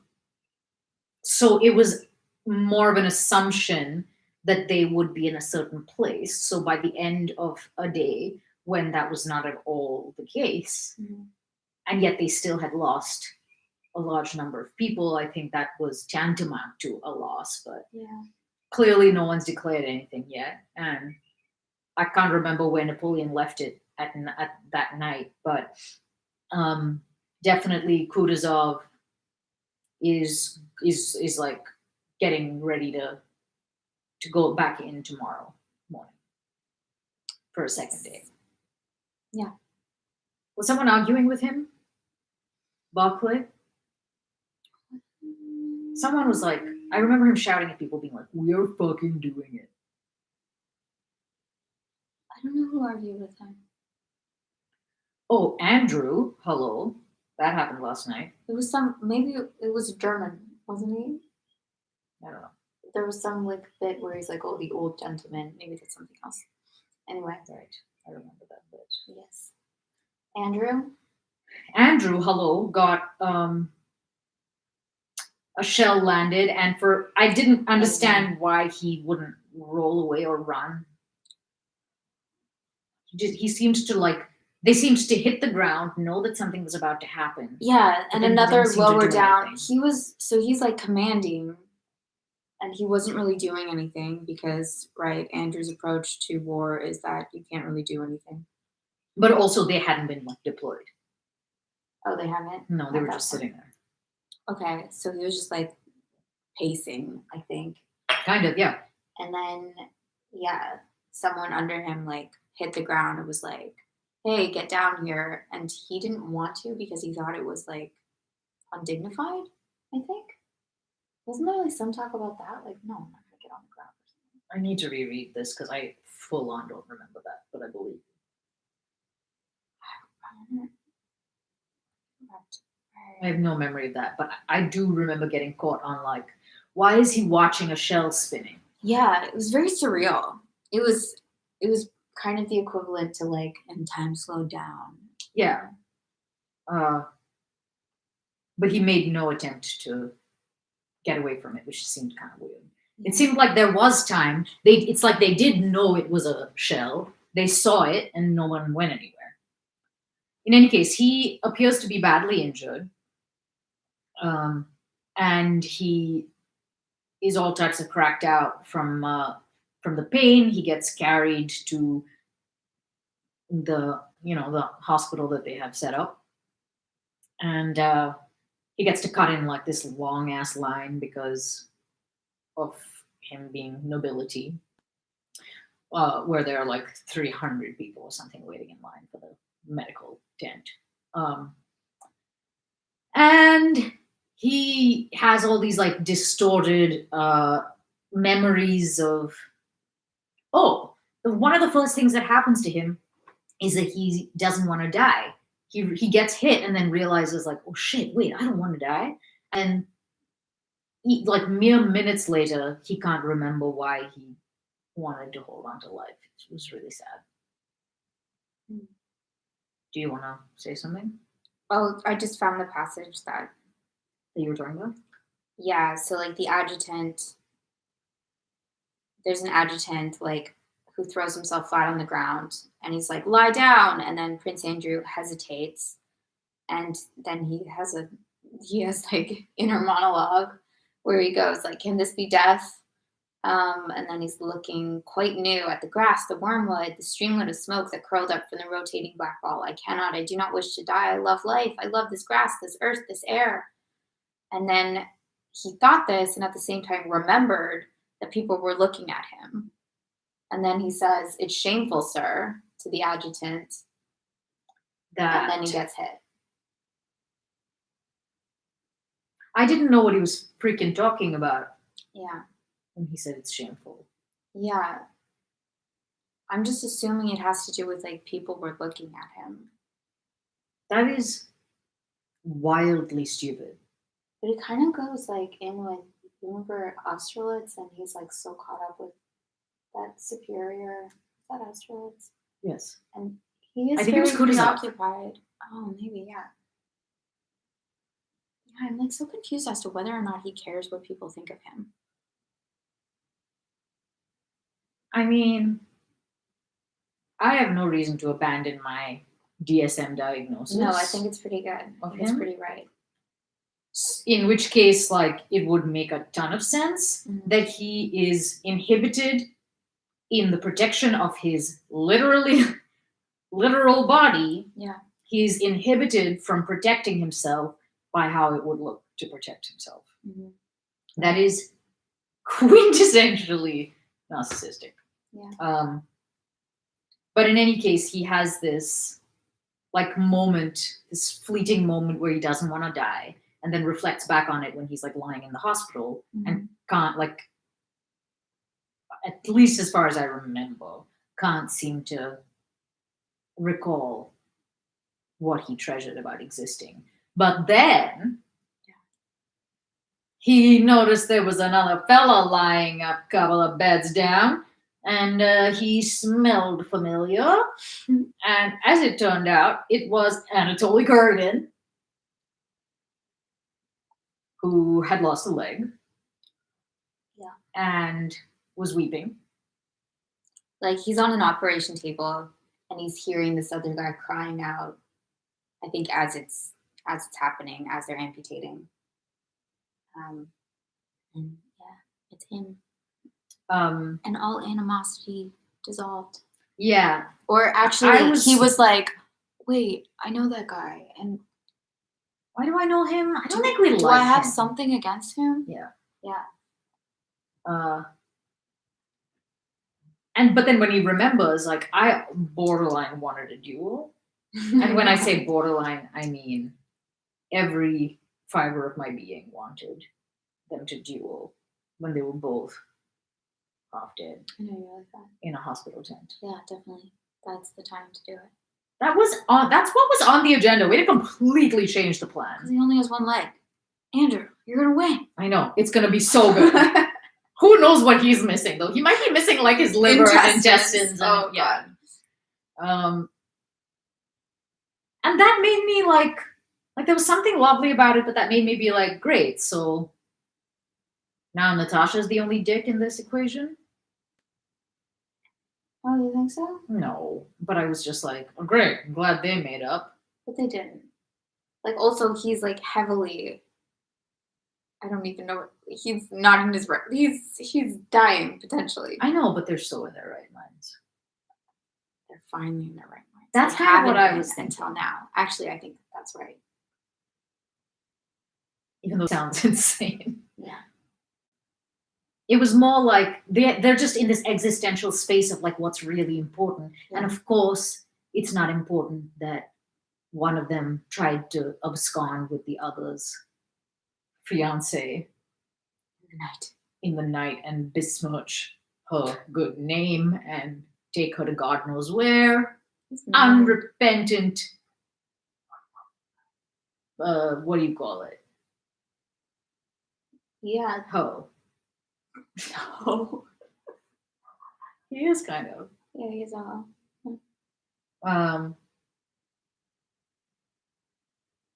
So it was more of an assumption that they would be in a certain place. So by the end of a day, when that was not at all the case, Mhm. and yet they still had lost a large number of people, I think that was tantamount to a loss. But Yeah. clearly no one's declared anything yet. And I can't remember where Napoleon left it at that night, but definitely Kutuzov is like getting ready to go back in tomorrow morning for a second day. Yeah. Was someone arguing with him? Barclay? Someone was like, I remember him shouting at people, being like, "We're fucking doing it." I don't know who argued with him. Oh, Andrew, hello. That happened last night. It was maybe it was German, wasn't he? I don't know. There was some like bit where he's like, "Oh, the old gentleman." Maybe that's something else. Anyway. Right. I remember that bit. Yes. Andrew, hello, got a shell landed, and I didn't understand why he wouldn't roll away or run. He seems to like, they seemed to hit the ground, know that something was about to happen. Yeah, and then another didn't seem to lower do down. anything. He's like commanding, and he wasn't really doing anything because, right, Andrew's approach to war is that you can't really do anything. But also they hadn't been like deployed. Oh, they haven't? No, they were just sitting there. Okay, so he was just like pacing, I think. Kind of, yeah. And then, yeah, someone under him like hit the ground and was like, "Hey, get down here." And he didn't want to because he thought it was like undignified, I think. Wasn't there like some talk about that? Like, no, I'm not gonna get on the ground or something. I need to reread this because I full on don't remember that, but I believe. I have no memory of that, but I do remember getting caught on like, why is he watching a shell spinning? Yeah, it was very surreal. It was kind of the equivalent to like, and time slowed down. Yeah. But he made no attempt to get away from it, which seemed kind of weird. It seemed like there was time. It's like they did know it was a shell. They saw it, and no one went anywhere. In any case, he appears to be badly injured, and he is all types of cracked out from the pain. He gets carried to the hospital that they have set up, and he gets to cut in like this long ass line because of him being nobility, where there are like 300 people or something waiting in line for the medical tent. And he has all these like distorted memories of, one of the first things that happens to him is that he doesn't want to die. He gets hit and then realizes like, oh shit, wait, I don't want to die. And like mere minutes later, he can't remember why he wanted to hold on to life. It was really sad. Do you want to say something Oh, I just found the passage that, that you were talking about? yeah, so like the adjutant, there's an adjutant like who throws himself flat on the ground and he's like, lie down. And then Prince Andrew hesitates. And then he has like inner monologue where he goes like, can this be death? And then he's looking quite new at the grass, the wormwood, the streamlet of smoke that curled up from the rotating black ball. I do not wish to die. I love life. I love this grass, this earth, this air. And then he thought this and at the same time remembered that people were looking at him. And then he says, it's shameful, sir, to the adjutant. And then he gets hit. I didn't know what he was freaking talking about. Yeah. When he said it's shameful. Yeah. I'm just assuming it has to do with like people were looking at him. That is wildly stupid. But it kind of goes like in with, you remember Austerlitz and he's like so caught up with that superior, is that Austerlitz? Yes. And he is I think it was very Kutuzov. preoccupied. Oh, maybe, yeah. Yeah, I'm like so confused as to whether or not he cares what people think of him. I mean, I have no reason to abandon my DSM diagnosis. No, I think it's pretty good. I think it's him? pretty right. In which case, like, it would make a ton of sense that he is inhibited in the protection of his literal body. Yeah. He's inhibited from protecting himself by how it would look to protect himself. Mm-hmm. That is quintessentially narcissistic. Yeah. But in any case, he has this like moment, this fleeting moment where he doesn't want to die, and then reflects back on it when he's like lying in the hospital and can't, like, at least as far as I remember, can't seem to recall what he treasured about existing. But then he noticed there was another fella lying a couple of beds down, and he smelled familiar. And as it turned out, it was Anatoly Kuragin, who had lost a leg. Yeah. And was weeping. Like he's on an operation table and he's hearing this other guy crying out, I think as it's happening, as they're amputating. And yeah, it's him. And all animosity dissolved. Yeah. Or actually, he was like, wait, I know that guy. And why do I know him? I don't think we like him. Do I have something against him? Yeah. Yeah. But then when he remembers, like, I borderline wanted a duel. And when I say borderline, I mean every fiber of my being wanted them to duel when they were both half dead. I know you like that. In a hospital tent. Yeah, definitely. That's the time to do it. That's what was on the agenda. Way to completely change the plan. Because he only has one leg. Andrew, you're gonna win. I know. It's gonna be so good. Who knows what he's missing though? He might be missing like his liver and intestines. Oh yeah. God. And that made me like there was something lovely about it, but that made me be like, great, so now Natasha's the only dick in this equation? Oh, you think so? No. But I was just like, oh, great, I'm glad they made up. But they didn't. Like also he's like heavily, I don't even know, he's not in his right, he's dying potentially. I know, but they're so in their right minds. They're finally in their right minds. That's kind of what I was thinking. Until now. Actually, I think that's right. Even though it sounds insane. Yeah. It was more like they're just in this existential space of like what's really important. Yeah. And of course, it's not important that one of them tried to abscond with the other's fiance Night. in the night and besmirch her good name and take her to God knows where. Unrepentant, what do you call it? Yeah. Ho. No. He is kind of. Yeah, he's all. Um,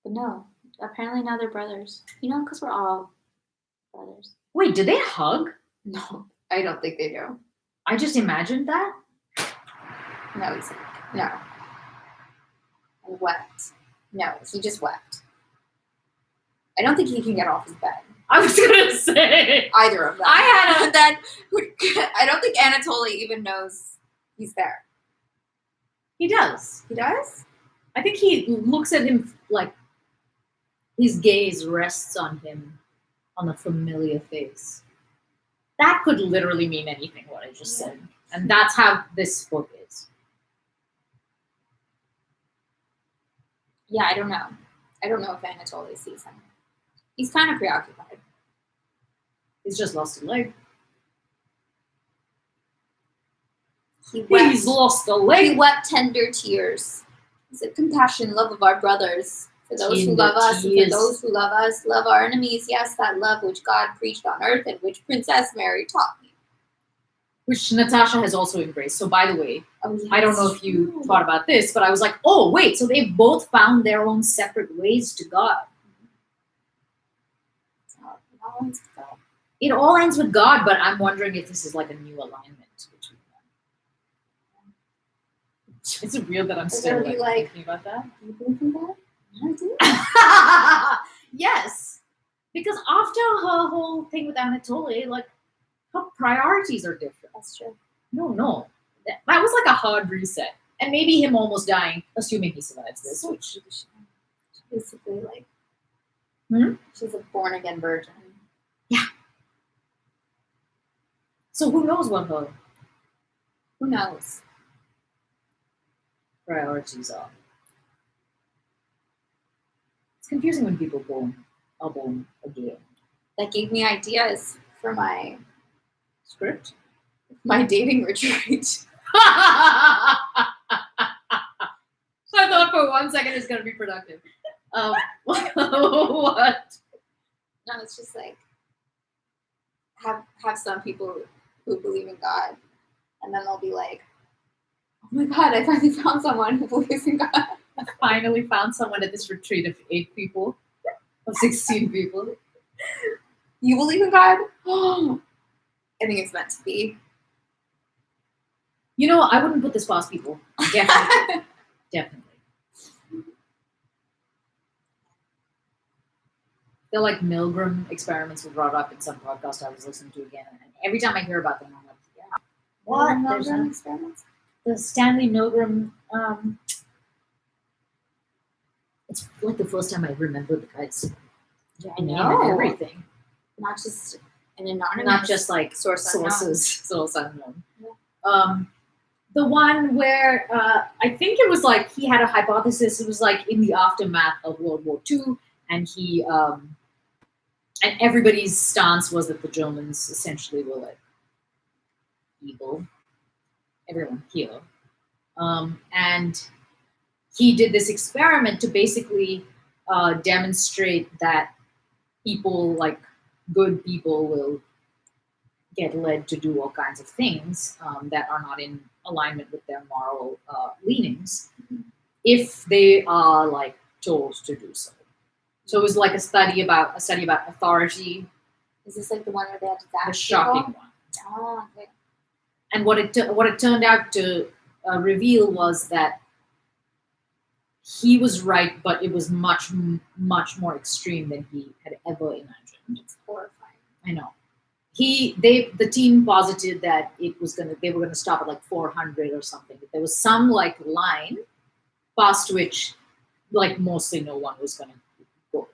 But no, apparently now they're brothers. You know, because we're all brothers. wait, do they hug? No, I don't think they do. I just imagined that. No, he's like, no. And wept. No, he just wept. I don't think he can get off his bed. I was gonna say. Either of them. I had a- And then I don't think Anatoly even knows he's there. He does. He does? I think he looks at him like his gaze rests on him on a familiar face. That could literally mean anything, what I just said. And that's how this book is. Yeah, I don't know. I don't know if Anatoly sees him. He's kind of preoccupied. He's just lost a leg. He wept. He's lost a He leg. wept tender tears. He said, compassion, love of our brothers. For those who Tender love us, and for tears. those who love us, love our enemies. Yes, that love which God preached on earth and which Princess Mary taught me. Which Natasha has also embraced. So, by the way, Oh, yes. I don't know if you thought about this, but I was like, oh, wait, so they've both found their own separate ways to God. It all ends with God, but I'm wondering if this is like a new alignment between them. Is it real that I'm Is still that like, thinking about that? Do you believe in that? I do. Yes, because after her whole thing with Anatoly, like her priorities are different. That's true. No, that was like a hard reset, and maybe him almost dying, assuming he survives this. Which Basically, like, Hmm? she's a born again virgin. so who knows what her Who knows? priorities are? It's confusing when people are born again. That gave me ideas for my Script. dating retreat. I thought for 1 second it's gonna be productive. What? No, it's just like have some people who believe in God, and then they'll be like, "Oh my God, I finally found someone who believes in God." I finally found someone at this retreat of 8 people, of 16 people. You believe in God? I think it's meant to be. You know, I wouldn't put this past people. Definitely. Definitely. They're like Milgram experiments were brought up in some podcast I was listening to again. And every time I hear about them, I'm like, yeah. What? There's Milgram a- experiments? the Stanley Milgram. It's like the first time I remember the guy's name and everything. Not just an anonymous. Not just like source unknown. source unknown. Yeah. The one where I think it was like he had a hypothesis. It was like in the aftermath of World War II, and he and everybody's stance was that the Germans essentially were like evil. Everyone here, and he did this experiment to basically demonstrate that people, like good people, will get led to do all kinds of things that are not in alignment with their moral leanings if they are like told to do so. So it was like a study about authority, Is this like the one where they had to zap a shocking people? one. Oh, okay. And what it turned out to reveal was that he was right, but it was much more extreme than he had ever imagined. It's horrifying. I know. The team posited that they were gonna stop at like 400 or something. But there was some like line past which like mostly no one was gonna go,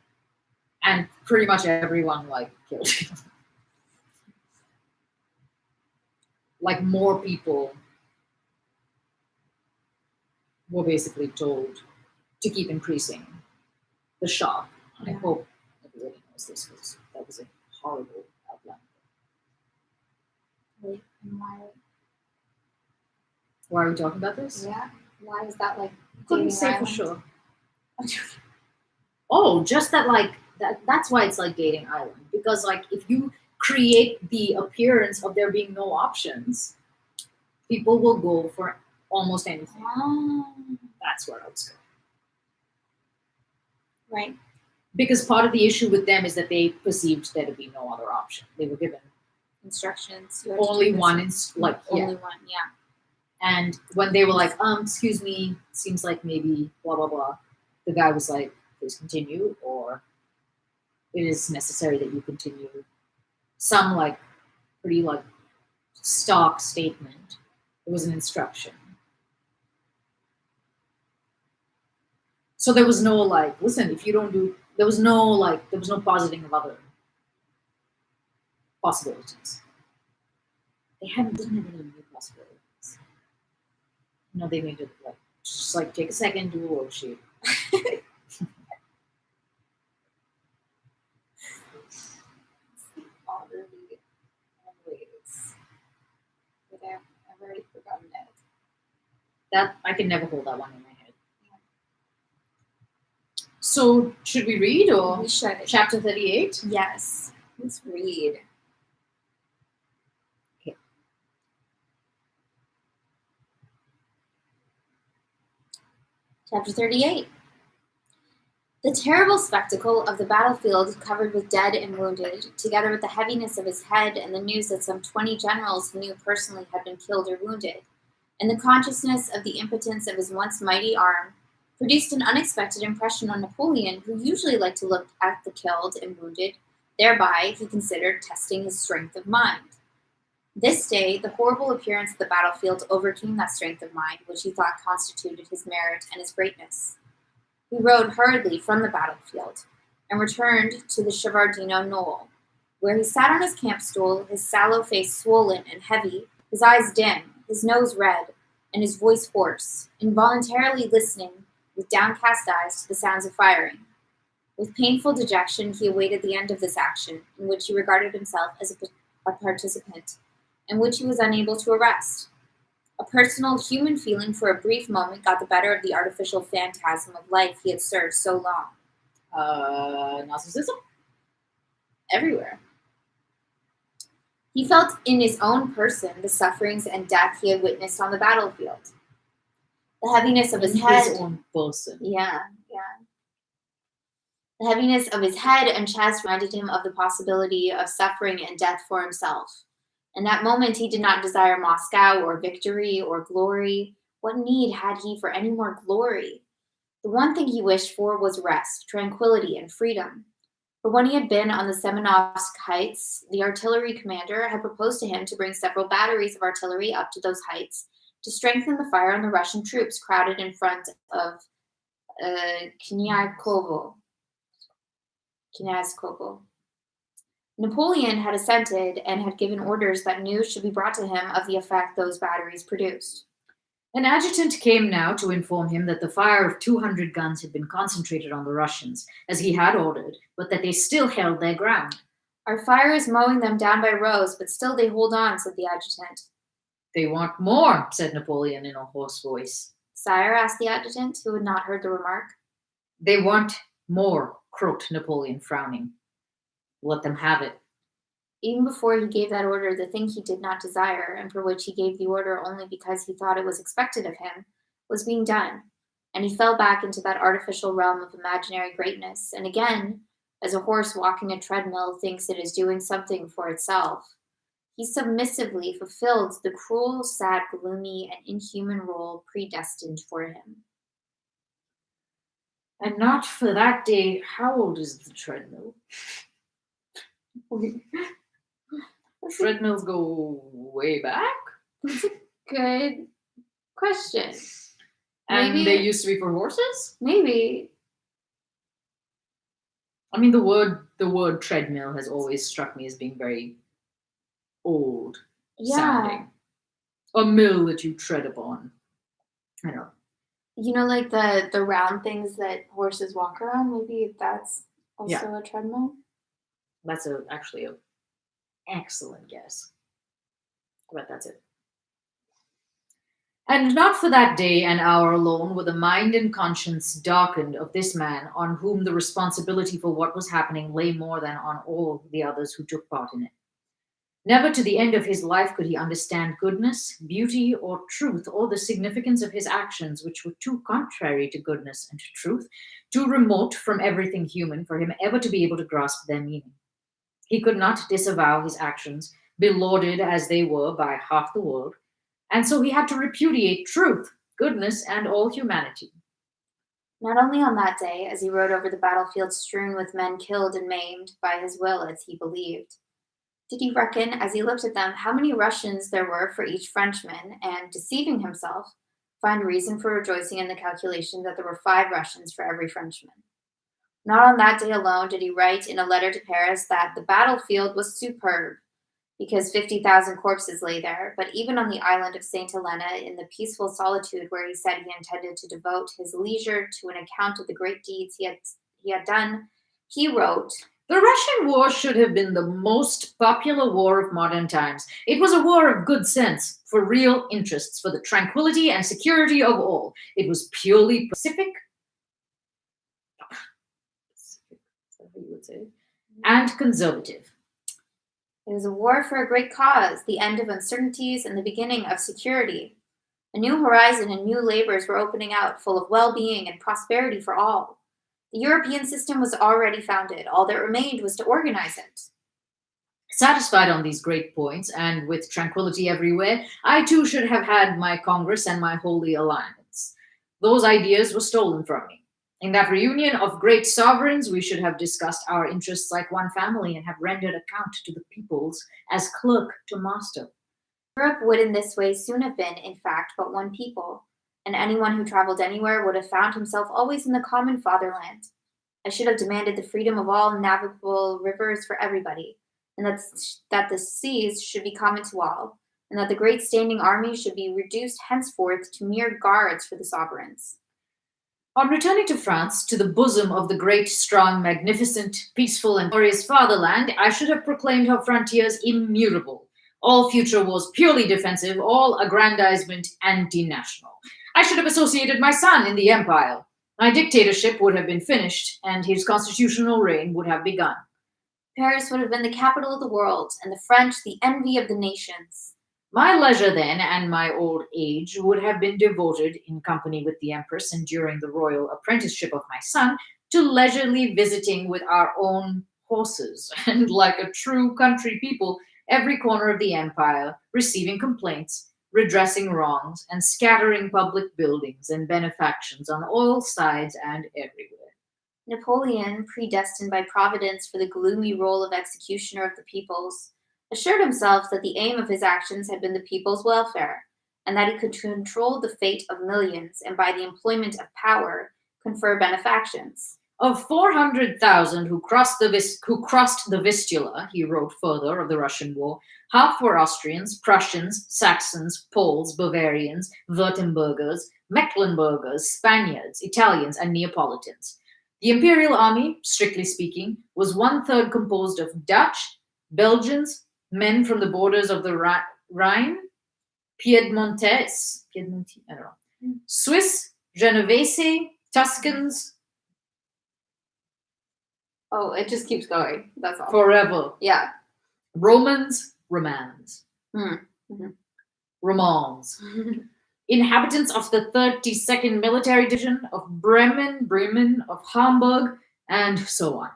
and pretty much everyone like killed him. Like more people were basically told to keep increasing the shop. And I Yeah. hope everybody knows this because that was a horrible outline. Wait, and why? Why are we talking about this? Yeah. Why is that like? Couldn't dating say for island? sure. Oh, just that like that's why it's like dating island. Because like if you create the appearance of there being no options, people will go for almost anything. Oh, That's where I was going. right. Because part of the issue with them is that they perceived there to be no other option. They were given Instructions. You have to only do this. one Only one. Yeah. And when they were like, excuse me, seems like maybe blah blah blah, the guy was like, please continue, or it is necessary that you continue. Some like pretty like stock statement. It was an instruction. So there was no like, listen, if you don't do, there was no positing of other possibilities. They didn't have any new possibilities. No, they made it like just like take a second, do a worksheet. Already. Always. But I've already forgotten it. That I can never hold that one in my head. So should we read or We should. chapter 38? Yes. Let's read. Okay. Chapter 38. The terrible spectacle of the battlefield covered with dead and wounded, together with the heaviness of his head and the news that some 20 generals he knew personally had been killed or wounded, and the consciousness of the impotence of his once mighty arm, produced an unexpected impression on Napoleon, who usually liked to look at the killed and wounded, thereby, he considered, testing his strength of mind. This day, the horrible appearance of the battlefield overcame that strength of mind which he thought constituted his merit and his greatness. He rode hurriedly from the battlefield and returned to the Shavardino knoll, where he sat on his camp stool, his sallow face swollen and heavy, his eyes dim, his nose red, and his voice hoarse, involuntarily listening with downcast eyes to the sounds of firing. With painful dejection, he awaited the end of this action, in which he regarded himself as a participant, and which he was unable to arrest. A personal human feeling for a brief moment got the better of the artificial phantasm of life he had served so long. Narcissism? Everywhere. He felt in his own person the sufferings and death he had witnessed on the battlefield. The heaviness of his head. His own person. Yeah. The heaviness of his head and chest reminded him of the possibility of suffering and death for himself. In that moment, he did not desire Moscow or victory or glory. What need had he for any more glory? The one thing he wished for was rest, tranquility, and freedom. But when he had been on the Semenovsk heights, the artillery commander had proposed to him to bring several batteries of artillery up to those heights to strengthen the fire on the Russian troops crowded in front of Knyazkovo. Napoleon had assented and had given orders that news should be brought to him of the effect those batteries produced. An adjutant came now to inform him that the fire of 200 guns had been concentrated on the Russians, as he had ordered, but that they still held their ground. Our fire is mowing them down by rows, but still they hold on, said the adjutant. They want more, said Napoleon in a hoarse voice. Sire, asked the adjutant, who had not heard the remark. They want more, croaked Napoleon, frowning. Let them have it. Even before he gave that order, the thing he did not desire, and for which he gave the order only because he thought it was expected of him, was being done, and he fell back into that artificial realm of imaginary greatness, and again, as a horse walking a treadmill thinks it is doing something for itself, he submissively fulfilled the cruel, sad, gloomy, and inhuman role predestined for him. And not for that day, how old is the treadmill? Treadmills go way back? Good question. And Maybe- they used to be for horses? Maybe. I mean, the word treadmill has always struck me as being very old Yeah. sounding. A mill that you tread upon. I don't know. You know, like the round things that horses walk around. Maybe that's Yeah, also a treadmill. that's actually a excellent guess. But that's it. And not for that day and hour alone were the mind and conscience darkened of this man, on whom the responsibility for what was happening lay more than on all the others who took part in it. Never to the end of his life could he understand goodness, beauty, or truth, or the significance of his actions, which were too contrary to goodness and to truth, too remote from everything human for him ever to be able to grasp their meaning. He could not disavow his actions, belauded as they were by half the world, and so he had to repudiate truth, goodness, and all humanity. Not only on that day, as he rode over the battlefield strewn with men killed and maimed by his will, as he believed, did he reckon, as he looked at them, how many Russians there were for each Frenchman, and, deceiving himself, find reason for rejoicing in the calculation that there were 5 Russians for every Frenchman. Not on that day alone did he write in a letter to Paris that the battlefield was superb, because 50,000 corpses lay there, but even on the island of St. Helena, in the peaceful solitude where he said he intended to devote his leisure to an account of the great deeds he had done, he wrote, The Russian war should have been the most popular war of modern times. It was a war of good sense, for real interests, for the tranquility and security of all. It was purely pacific, is that how you would say it? And conservative. It was a war for a great cause, the end of uncertainties and the beginning of security. A new horizon and new labors were opening out, full of well being and prosperity for all. The European system was already founded. All that remained was to organize it. Satisfied on these great points, and with tranquility everywhere, I too should have had my Congress and my Holy Alliance. Those ideas were stolen from me. In that reunion of great sovereigns, we should have discussed our interests like one family and have rendered account to the peoples as clerk to master. Europe would in this way soon have been, in fact, but one people, and anyone who traveled anywhere would have found himself always in the common fatherland. I should have demanded the freedom of all navigable rivers for everybody, and that the seas should be common to all, and that the great standing army should be reduced henceforth to mere guards for the sovereigns. On returning to France, to the bosom of the great, strong, magnificent, peaceful, and glorious fatherland, I should have proclaimed her frontiers immutable, all future wars purely defensive, all aggrandizement anti national. I should have associated my son in the empire. My dictatorship would have been finished, and his constitutional reign would have begun. Paris would have been the capital of the world, and the French the envy of the nations. My leisure then and my old age would have been devoted, in company with the Empress and during the royal apprenticeship of my son, to leisurely visiting with our own horses, and like a true country people, every corner of the empire, receiving complaints, redressing wrongs, and scattering public buildings and benefactions on all sides and everywhere. Napoleon, predestined by Providence for the gloomy role of executioner of the peoples, assured himself that the aim of his actions had been the people's welfare, and that he could control the fate of millions, and by the employment of power, confer benefactions. Of 400,000 who crossed the Vistula, he wrote further of the Russian war, half were Austrians, Prussians, Saxons, Poles, Bavarians, Württembergers, Mecklenburgers, Spaniards, Italians, and Neapolitans. The imperial army, strictly speaking, was one-third composed of Dutch, Belgians, men from the borders of the Rhine, I don't know, Swiss, Genovese, Tuscans, Oh, it just keeps going. That's all. forever. Yeah. Romans, Romans, Hmm. Mhm. Romans. Inhabitants of the 32nd Military Division, of Bremen, of Hamburg, and so on.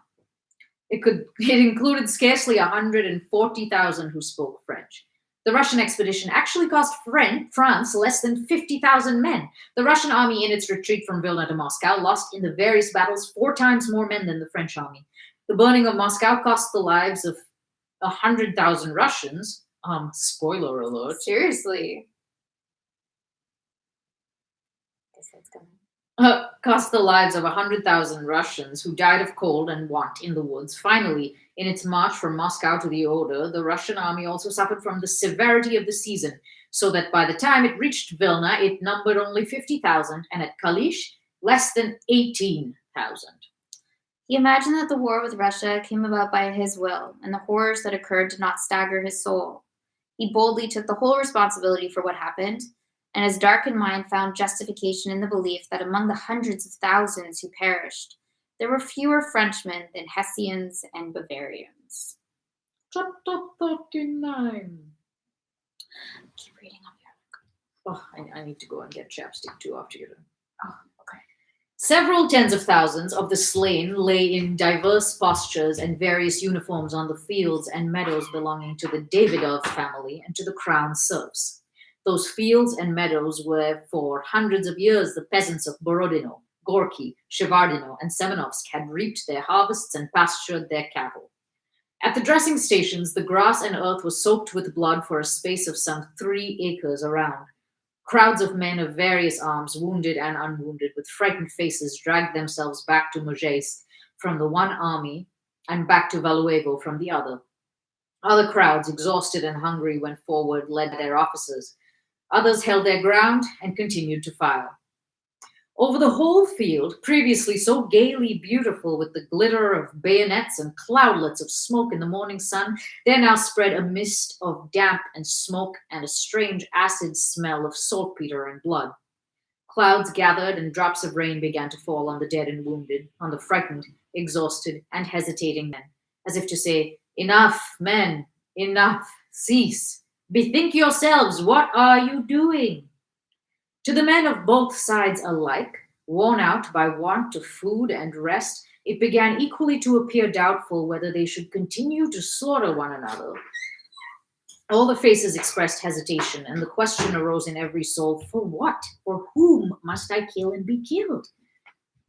It included scarcely 140,000 who spoke French. The Russian expedition actually cost France less than 50,000 men. The Russian army, in its retreat from Vilna to Moscow, lost in the various battles 4 times more men than the French army. The burning of Moscow cost the lives of 100,000 Russians. Spoiler alert. Seriously. Guess that's coming. Cost the lives of 100,000 Russians who died of cold and want in the woods. Finally, In its march from Moscow to the Oder, the Russian army also suffered from the severity of the season, so that by the time it reached Vilna, it numbered only 50,000, and at Kalish, less than 18,000. He imagined that the war with Russia came about by his will, and the horrors that occurred did not stagger his soul. He boldly took the whole responsibility for what happened, and his darkened mind found justification in the belief that among the hundreds of thousands who perished, there were fewer Frenchmen than Hessians and Bavarians. Chapter 39. Keep reading on Oh, I need to go and get chapstick too after you're done. Oh, okay. Several tens of thousands of the slain lay in diverse postures and various uniforms on the fields and meadows belonging to the Davidov family and to the crown serfs. Those fields and meadows were for hundreds of years the peasants of Borodino, Gorky, Shevardino, and Semenovsk had reaped their harvests and pastured their cattle. At the dressing stations, the grass and earth were soaked with blood for a space of some 3 acres around. Crowds of men of various arms, wounded and unwounded, with frightened faces, dragged themselves back to Mozhaisk from the one army and back to Valuevo from the other. Other crowds, exhausted and hungry, went forward, led their officers. Others held their ground and continued to fire. Over the whole field, previously so gaily beautiful with the glitter of bayonets and cloudlets of smoke in the morning sun, there now spread a mist of damp and smoke and a strange acid smell of saltpeter and blood. Clouds gathered and drops of rain began to fall on the dead and wounded, on the frightened, exhausted, and hesitating men, as if to say, "Enough, men, enough, cease. Bethink yourselves, what are you doing?" To the men of both sides alike, worn out by want of food and rest, it began equally to appear doubtful whether they should continue to slaughter one another. All the faces expressed hesitation, and the question arose in every soul, for what? For whom must I kill and be killed?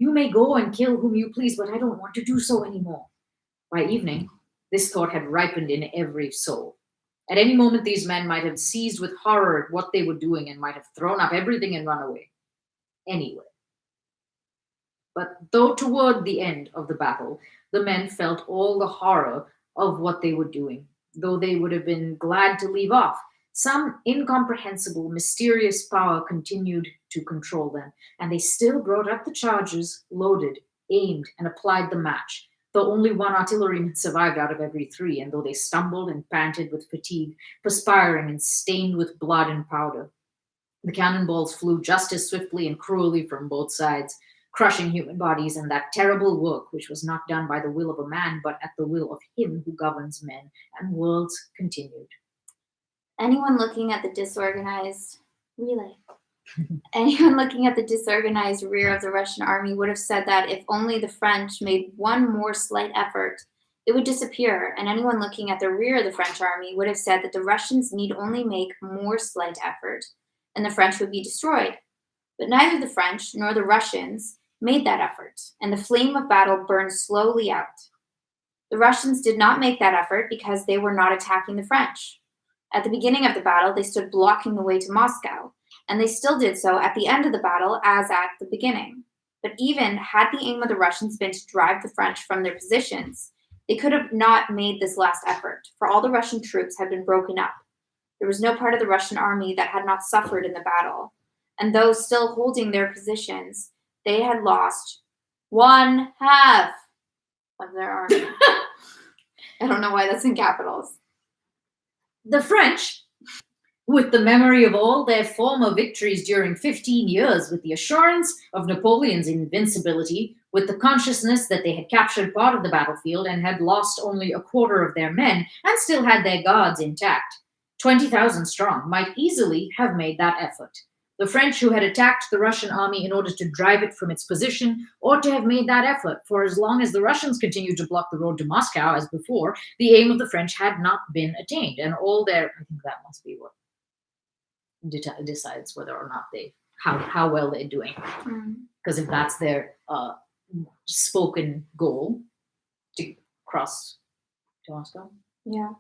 You may go and kill whom you please, but I don't want to do so anymore. By evening, this thought had ripened in every soul. At any moment, these men might have seized with horror at what they were doing and might have thrown up everything and run away. Anyway. But though toward the end of the battle, the men felt all the horror of what they were doing, though they would have been glad to leave off, some incomprehensible, mysterious power continued to control them, and they still brought up the charges, loaded, aimed, and applied the match, though only one artilleryman survived out of every 3, and though they stumbled and panted with fatigue, perspiring and stained with blood and powder. The cannonballs flew just as swiftly and cruelly from both sides, crushing human bodies, and that terrible work, which was not done by the will of a man, but at the will of him who governs men and worlds, continued. Anyone looking at the disorganized Anyone looking at the disorganized rear of the Russian army would have said that if only the French made one more slight effort, it would disappear, and anyone looking at the rear of the French army would have said that the Russians need only make more slight effort, and the French would be destroyed. But neither the French nor the Russians made that effort, and the flame of battle burned slowly out. The Russians did not make that effort because they were not attacking the French. At the beginning of the battle, they stood blocking the way to Moscow, and they still did so at the end of the battle as at the beginning. But even had the aim of the Russians been to drive the French from their positions, they could have not made this last effort, for all the Russian troops had been broken up. There was no part of the Russian army that had not suffered in the battle, and those still holding their positions, they had lost 1/2 of their army. I don't know why that's in capitals. The French, with the memory of all their former victories during 15 years, with the assurance of Napoleon's invincibility, with the consciousness that they had captured part of the battlefield and had lost only a quarter of their men and still had their guards intact, 20,000 strong, might easily have made that effort. The French who had attacked the Russian army in order to drive it from its position ought to have made that effort, for as long as the Russians continued to block the road to Moscow as before, the aim of the French had not been attained, and all their, I think that must be what decides whether or not how well they're doing. Because if that's their spoken goal, to cross to Moscow. Yeah.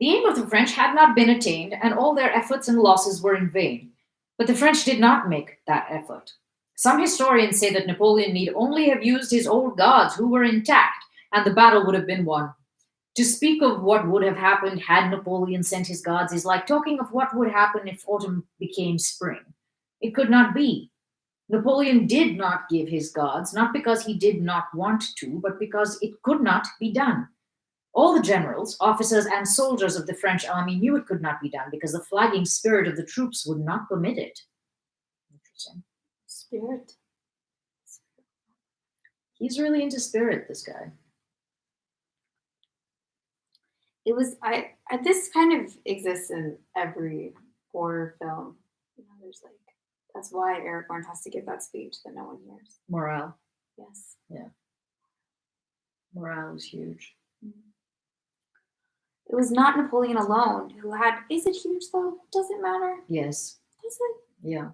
The aim of the French had not been attained, and all their efforts and losses were in vain. But the French did not make that effort. Some historians say that Napoleon need only have used his old guards, who were intact, and the battle would have been won. To speak of what would have happened had Napoleon sent his guards is like talking of what would happen if autumn became spring. It could not be. Napoleon did not give his guards, not because he did not want to, but because it could not be done. All the generals, officers, and soldiers of the French army knew it could not be done because the flagging spirit of the troops would not permit it. Interesting. Spirit. He's really into spirit, this guy. It was this kind of exists in every horror film. You know, there's like that's why Aragorn has to give that speech that no one hears. Morale. Yes. Yeah. Morale is huge. It was not Napoleon alone who had. Is it huge though? Does it matter? Yes. Does it? Yeah.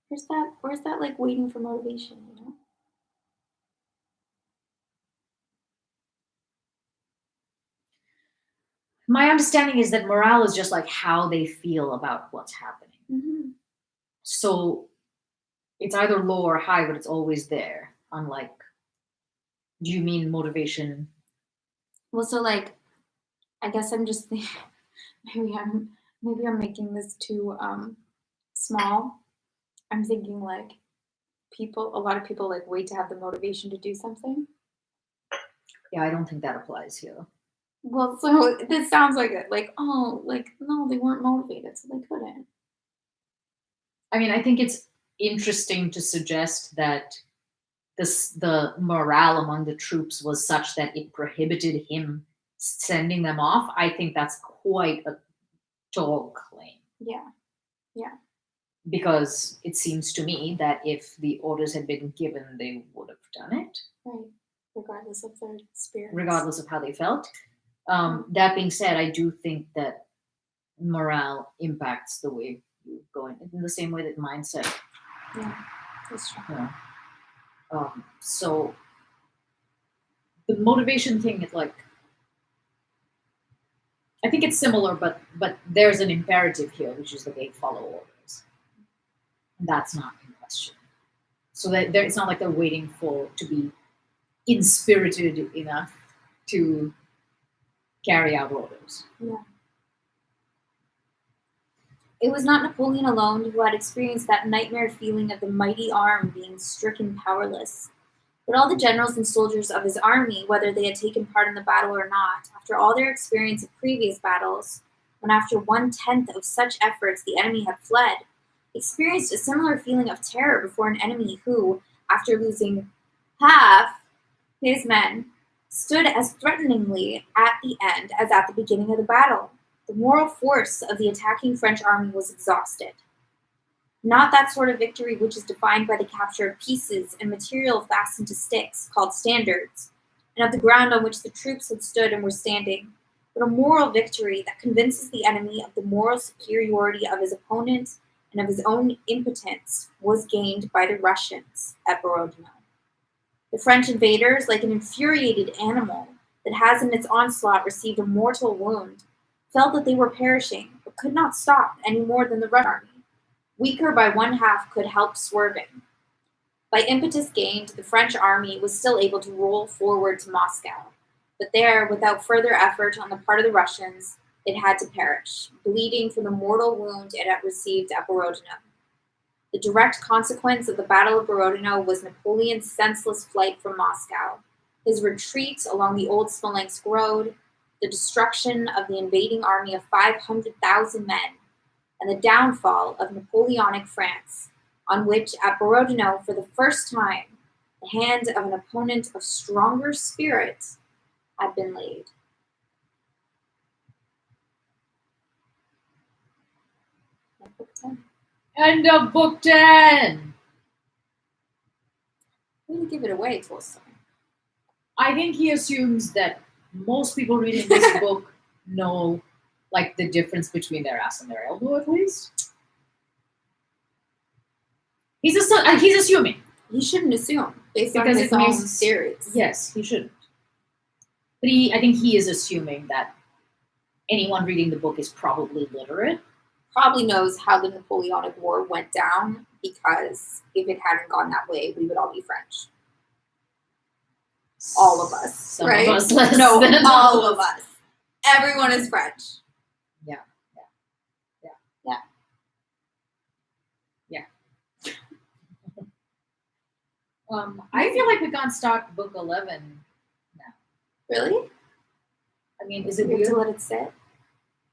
Where's that like waiting for motivation, you know? My understanding is that morale is just like how they feel about what's happening. Mm-hmm. So it's either low or high, but it's always there. Unlike, do you mean motivation? Well, so like, I guess I'm just thinking, maybe I'm making this too small. I'm thinking like a lot of people like wait to have the motivation to do something. Yeah, I don't think that applies here. Well, so this sounds like it. Like, oh, like no, they weren't motivated, so they couldn't. I mean, I think it's interesting to suggest that the morale among the troops was such that it prohibited him sending them off. I think that's quite a tall claim. Yeah. Yeah. Because it seems to me that if the orders had been given, they would have done it. Right. Regardless of their spirit. Regardless of how they felt. That being said, I do think that morale impacts the way you go in the same way that mindset. Yeah, that's true. So the motivation thing is like, I think it's similar, but there's an imperative here, which is that they follow orders. And that's not in question. So that it's not like they're waiting to be inspirited enough to carry out orders. Yeah. It was not Napoleon alone who had experienced that nightmare feeling of the mighty arm being stricken powerless. But all the generals and soldiers of his army, whether they had taken part in the battle or not, after all their experience of previous battles, when after 1/10 of such efforts the enemy had fled, experienced a similar feeling of terror before an enemy who, after losing half his men, stood as threateningly at the end as at the beginning of the battle. The moral force of the attacking French army was exhausted. Not that sort of victory which is defined by the capture of pieces and material fastened to sticks, called standards, and of the ground on which the troops had stood and were standing, but a moral victory that convinces the enemy of the moral superiority of his opponent and of his own impotence was gained by the Russians at Borodino. The French invaders, like an infuriated animal that has in its onslaught received a mortal wound, felt that they were perishing, but could not stop any more than the Russian army, weaker by 1/2, could help swerving. By impetus gained, the French army was still able to roll forward to Moscow, but there, without further effort on the part of the Russians, it had to perish, bleeding from the mortal wound it had received at Borodino. The direct consequence of the Battle of Borodino was Napoleon's senseless flight from Moscow, his retreat along the old Smolensk road, the destruction of the invading army of 500,000 men, and the downfall of Napoleonic France, on which at Borodino, for the first time, the hand of an opponent of stronger spirit had been laid. Book 10. End of book 10! I'm going to give it away, Tolstoy. I think he assumes that most people reading this book know like the difference between their ass and their elbow, at least. He's assuming. He shouldn't assume based on Because his it own makes- theories. Yes, he shouldn't. But I think he is assuming that anyone reading the book is probably literate. Probably knows how the Napoleonic War went down, because if it hadn't gone that way, we would all be French. all of us, Some right? of us less No, than all others. of us. Everyone is French. Yeah. I feel like we can't start book 11 now. Really? I mean, is it You have to weird? let it sit.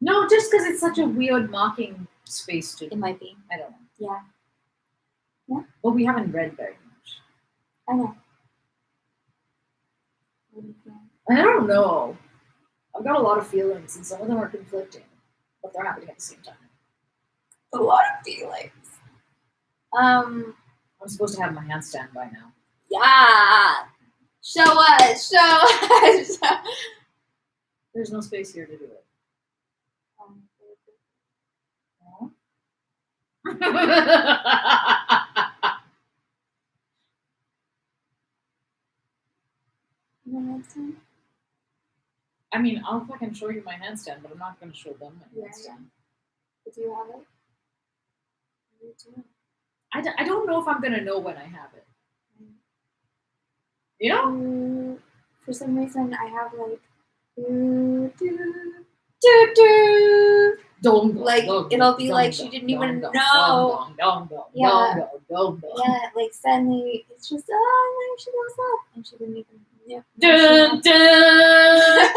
No, just because it's such a weird marking space to. It might be. I don't know. Yeah. Yeah. But we haven't read very much. I know. What do you think? I don't know. I've got a lot of feelings, and some of them are conflicting, but they're happening at the same time. A lot of feelings. I'm supposed to have my handstand by now. Yeah. Show us. Show us. There's no space here to do it. I mean, I'll fucking show you my handstand, but I'm not going to show them my Yeah. handstand. Do you have it? You do. I don't know if I'm going to know when I have it. You know? For some reason, I have like do do do do. Dong, Like, dong, it'll be dong, like dong, she didn't dong, even dong, know. dong, dong, dong, Yeah. dong, dong, dong, dong. Yeah, like suddenly it's just and then she goes up and she didn't even. Yeah. Dun, dun.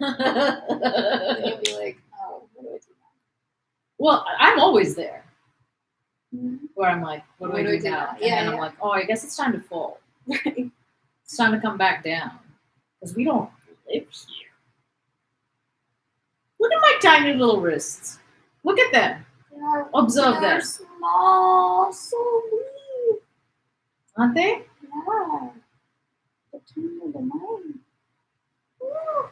And you'll be like, oh, what do I do Well, I'm always there. now? Where I'm like, what do I do now? And Yeah, then I'm yeah. like, oh, I guess it's time to fall. Right. It's time to come back down. Because we don't live here. Look at my tiny little wrists. Look at them. Observe They're them. small, so wee. Aren't they? Yeah. They're tiny than mine. Ooh.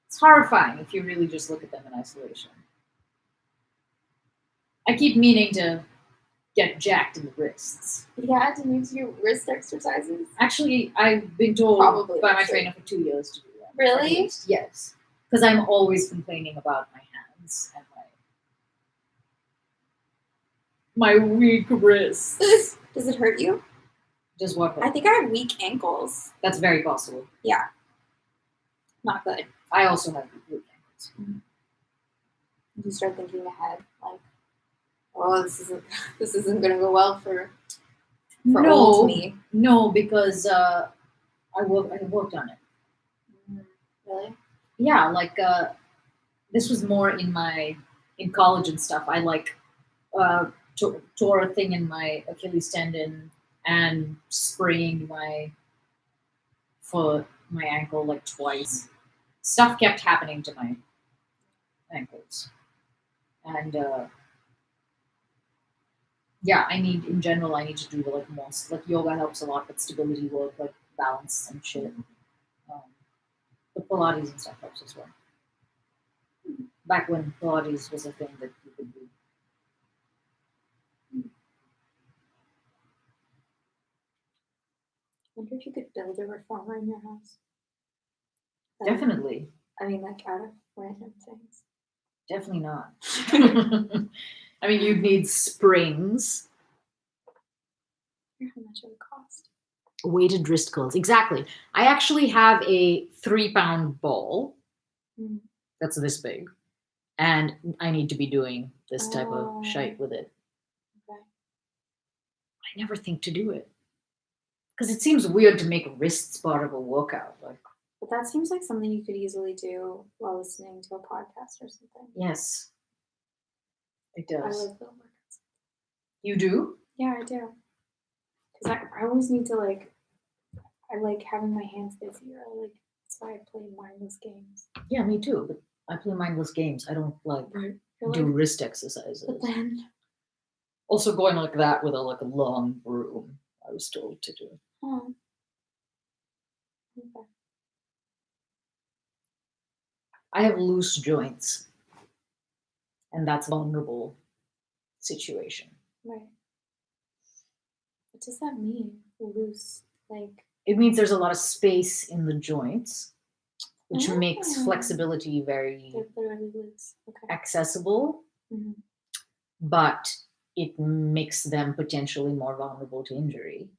It's horrifying if you really just look at them in isolation. I keep meaning to get jacked in the wrists. Yeah, to use your wrist exercises. Actually, I've been told Probably, by my actually. trainer for 2 years to do that. Really? At least. Yes. Because I'm always complaining about my hands and my weak wrists. Does it hurt you? Just what? I think I have weak ankles. That's very possible. Not good. I also have weak ankles. You start thinking ahead, like, oh, this isn't gonna go well for old me. No, because I worked on it. Really? Yeah, like this was more in college and stuff. I tore a thing in my Achilles tendon and sprained my foot, my ankle like twice. Stuff kept happening to my ankles, and yeah, I need to do like most like yoga helps a lot, but stability work like balance and shit. But Pilates and stuff helps as well. Back when Pilates was a thing that you could do. I wonder if you could build a reformer in your house. Definitely. I mean, like out of random things. Definitely not. I mean, you'd need springs. How much it would cost? Weighted wrist curls. Exactly. I actually have a 3-pound ball that's this big. And I need to be doing this type of shite with it. Okay. I never think to do it. Because it seems weird to make wrists part of a workout. Like, but that seems like something you could easily do while listening to a podcast or something. yes. It I does. like little workouts. You do? Yeah, I do. Because I always need to I like having my hands busy. That's why I play mindless games. Yeah, me too. But I play mindless games. I don't do wrist exercises. But then, also going like that with a long broom, I was told to do. Oh. Okay. I have loose joints. And that's a vulnerable situation. Right. What does that mean? Loose, It means there's a lot of space in the joints, which makes Oh. flexibility very they're literally loose. Okay. accessible, Mhm. but it makes them potentially more vulnerable to injury.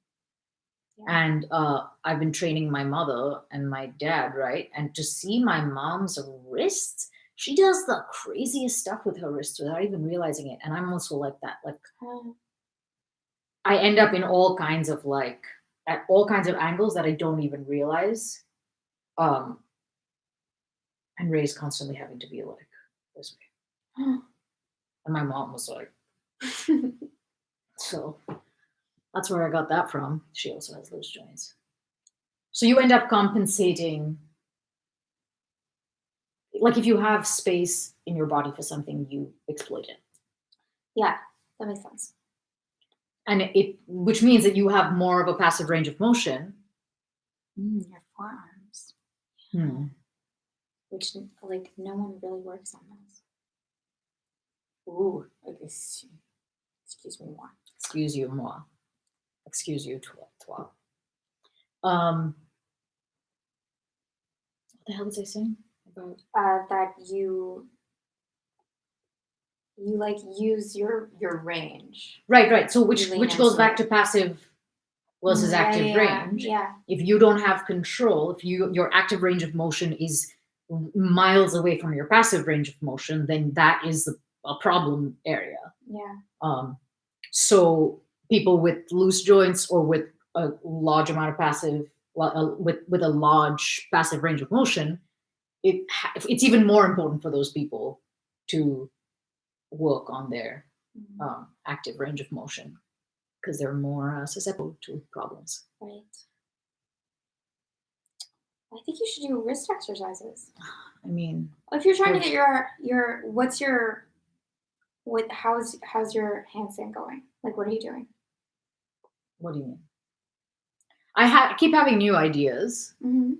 Yeah. And I've been training my mother and my dad, right? And to see my mom's wrists, she does the craziest stuff with her wrists without even realizing it. And I'm also like that. Like Oh, I end up in all kinds of like at all kinds of angles that I don't even realize. Um, and Ray's constantly having to be like this way. And my mom was like, so that's where I got that from. She also has loose joints. So you end up compensating, like if you have space in your body for something, you exploit it. Yeah, that makes sense. And which means that you have more of a passive range of motion. Your forearms, Hmm. which like no one really works on those. Ooh, like this. Excuse me more. Excuse you more. Excuse you, toi. What the hell was I saying about? That you like use your range. Right. So which Lean goes into back it. to passive versus active range. Yeah. If you don't have control, if your active range of motion is miles away from your passive range of motion, then that is a problem area. Yeah. So people with loose joints or with a large amount of passive, with a large passive range of motion, it's even more important for those people to work on their active range of motion because they're more susceptible to problems. Right. I think you should do wrist exercises. I mean, If you're trying to get how's your handstand going? Like, what are you doing? what do you mean? I keep having new ideas, Mm-hmm.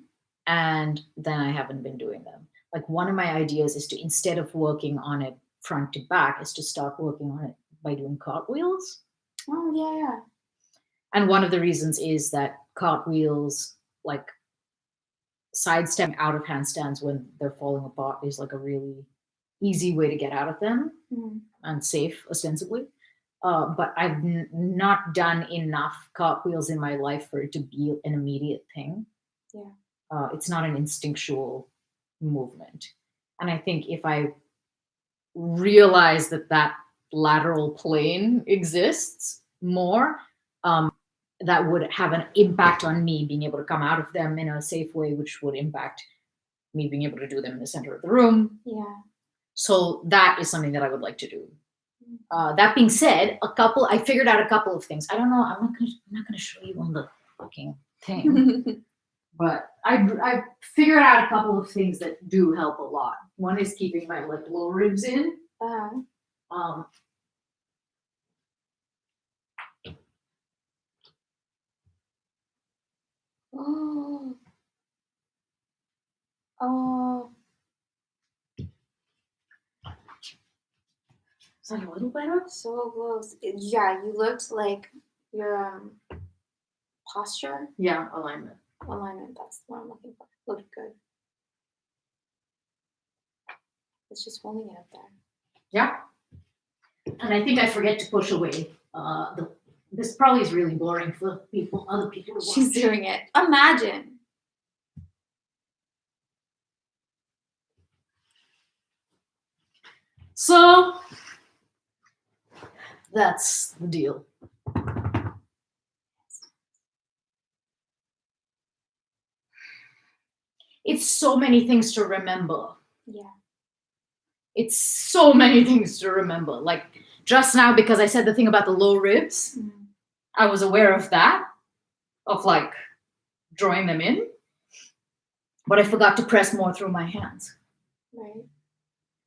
and then I haven't been doing them. Like one of my ideas is to, instead of working on it front to back, is to start working on it by doing cartwheels. Oh yeah. And one of the reasons is that cartwheels, like sidestepping out of handstands when they're falling apart, is like a really easy way to get out of them Mm-hmm. and safe, ostensibly. But I've not done enough cartwheels in my life for it to be an immediate thing. Yeah. It's not an instinctual movement. And I think if I realize that lateral plane exists more, that would have an impact on me being able to come out of them in a safe way, which would impact me being able to do them in the center of the room. Yeah. So that is something that I would like to do. That being said, I figured out a couple of things. I don't know. I'm not gonna show you on the fucking thing, but I figured out a couple of things that do help a lot. One is keeping my like lower ribs in. Uh-huh. Oh. Oh. Is that a little better? So close. Yeah, you looked like your posture. Yeah, alignment. Alignment, that's what I'm looking for. Looked good. It's just holding it up there. Yeah. And I think I forget to push away. This probably is really boring for other people to watch. She's doing it. Imagine. So that's the deal. It's so many things to remember. Yeah. It's so many things to remember. Like just now, because I said the thing about the low ribs, I was aware of that, of like drawing them in, but I forgot to press more through my hands. Right.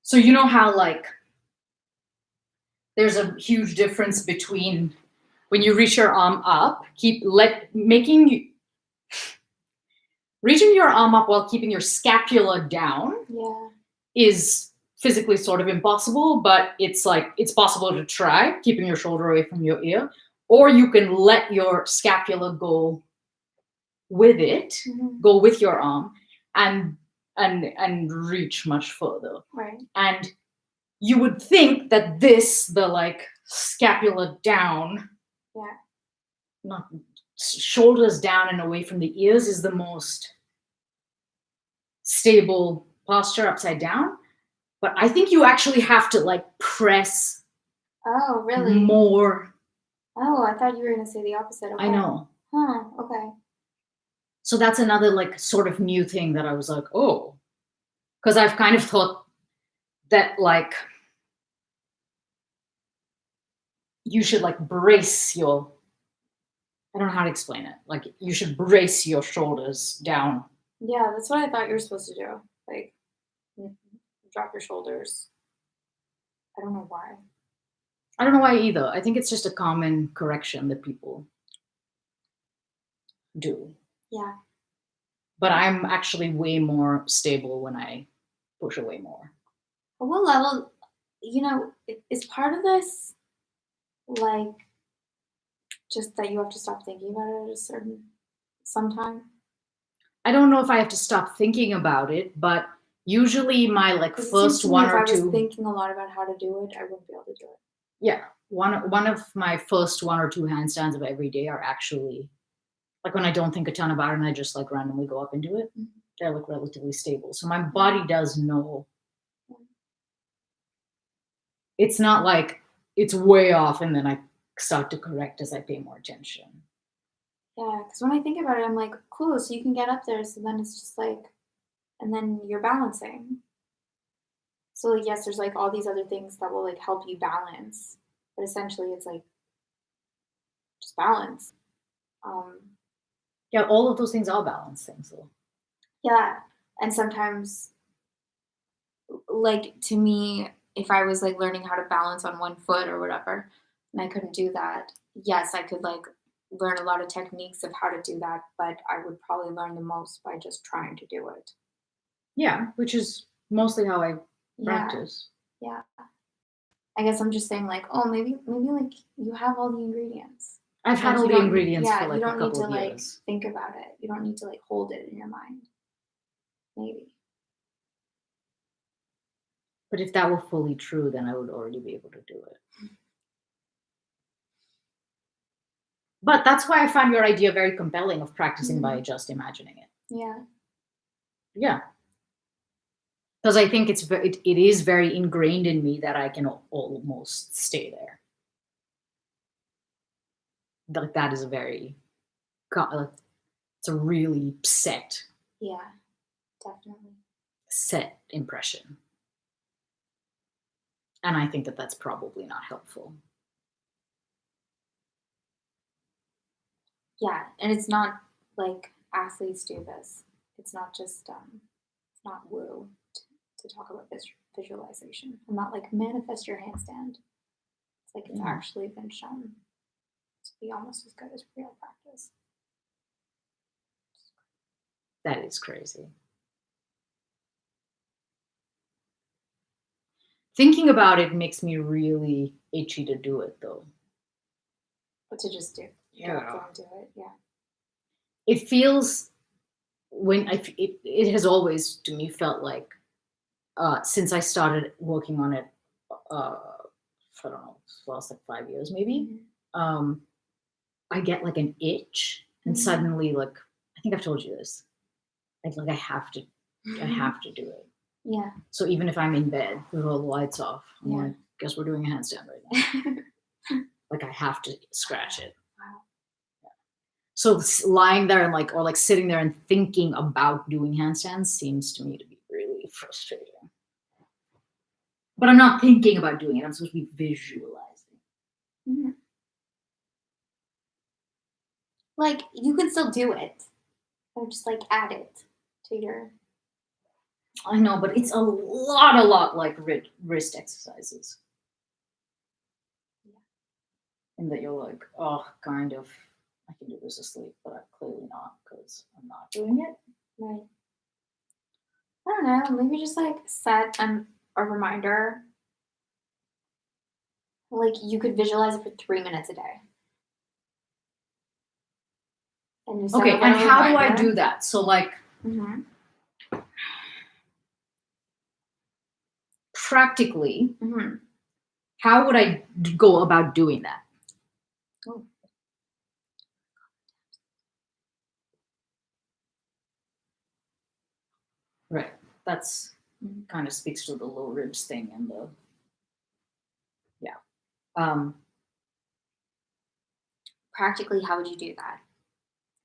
So you know how like there's a huge difference between when you reach your arm up, reaching your arm up while keeping your scapula down is physically sort of impossible, but it's possible to try, keeping your shoulder away from your ear, or you can let your scapula go with it, go with your arm, and reach much further. Right. And you would think that the like scapula down, not shoulders down and away from the ears is the most stable posture upside down. But I think you actually have to like press Oh, really? more. Oh, I thought you were gonna say the opposite. Okay. I know. Huh. Okay. So that's another like sort of new thing that I was like, oh, because I've kind of thought that like you should like brace your, I don't know how to explain it. Like you should brace your shoulders down. Yeah, that's what I thought you were supposed to do. Like, drop your shoulders. I don't know why. I don't know why either. I think it's just a common correction that people do. Yeah. But I'm actually way more stable when I push away more. At what level, is part of this like just that you have to stop thinking about it at a certain sometime? I don't know if I have to stop thinking about it, but usually my like 'Cause it seems first to me one if or I was two, thinking a lot about how to do it, I wouldn't be able to do it. yeah, one of my first one or two handstands of every day are actually like when I don't think a ton about it and I just like randomly go up and do it. Mhm. They're like relatively stable. So my body does know. It's not like it's way off and then I start to correct as I pay more attention. Yeah, because when I think about it, I'm like, cool, so you can get up there, so then it's just like, and then you're balancing. So like, yes, there's like all these other things that will like help you balance, but essentially it's like just balance. Um, Yeah, all of those things are balancing. So yeah, and sometimes, like to me, if I was like learning how to balance on one foot or whatever, and I couldn't do that, yes, I could like learn a lot of techniques of how to do that, but I would probably learn the most by just trying to do it. yeah, which is mostly how I Yeah, practice. yeah. I guess I'm just saying like, oh, maybe like you have all the ingredients. I've had Sometimes all you the don't ingredients yeah, for you like a don't need couple to of like years. think about it. You don't need to like hold it in your mind. Maybe. But if that were fully true, then I would already be able to do it. But that's why I find your idea very compelling of practicing by just imagining it. Yeah. Yeah. Because I think it is very ingrained in me that I can almost stay there. Like that is a very, it's a really Yeah. Definitely. set impression. And I think that that's probably not helpful. Yeah, and it's not like athletes do this. It's not just it's not woo to talk about visualization. I'm not like manifest your handstand. It's like it's Mm. actually been shown to be almost as good as real practice. That is crazy. Thinking about it makes me really itchy to do it though. But to just do, Yeah. go and do it. Yeah. It feels it has always to me felt like since I started working on it I don't know, last like 5 years maybe. I get like an itch and suddenly like I think I've told you this. Like I have to do it. Yeah. So even if I'm in bed with all the lights off, I'm Yeah. like, guess we're doing a handstand right now. Like I have to scratch it. Wow. Yeah. So lying there and like or like sitting there and thinking about doing handstands seems to me to be really frustrating. But I'm not thinking about doing it. I'm supposed to be visualizing. Mhm. Like you can still do it, or just like add it to your. I know, but it's a lot like wrist exercises. Yeah. And that you're like, oh, kind of, I can do this asleep, but I'm clearly not because I'm not doing it. Right. I don't know. Maybe just like set a reminder. Like you could visualize it for 3 minutes a day. And you set Okay, a and little how do I reminder. do that? So like Mhm. practically, Mhm. how would I go about doing that? Oh. that's kind of speaks to the low ribs thing and the Practically, how would you do that?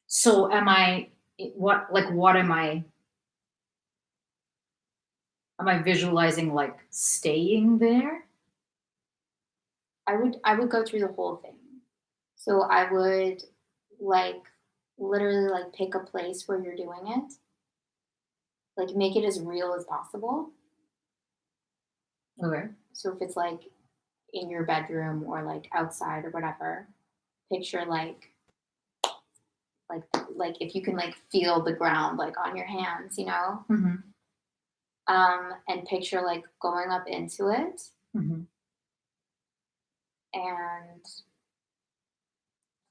so am I what am I visualizing like staying there? I would go through the whole thing. So I would like literally like pick a place where you're doing it. Like make it as real as possible. Okay. So if it's like in your bedroom or like outside or whatever, picture like if you can like feel the ground like on your hands, you know? Mm-hmm. And picture like going up into it Mm-hmm. and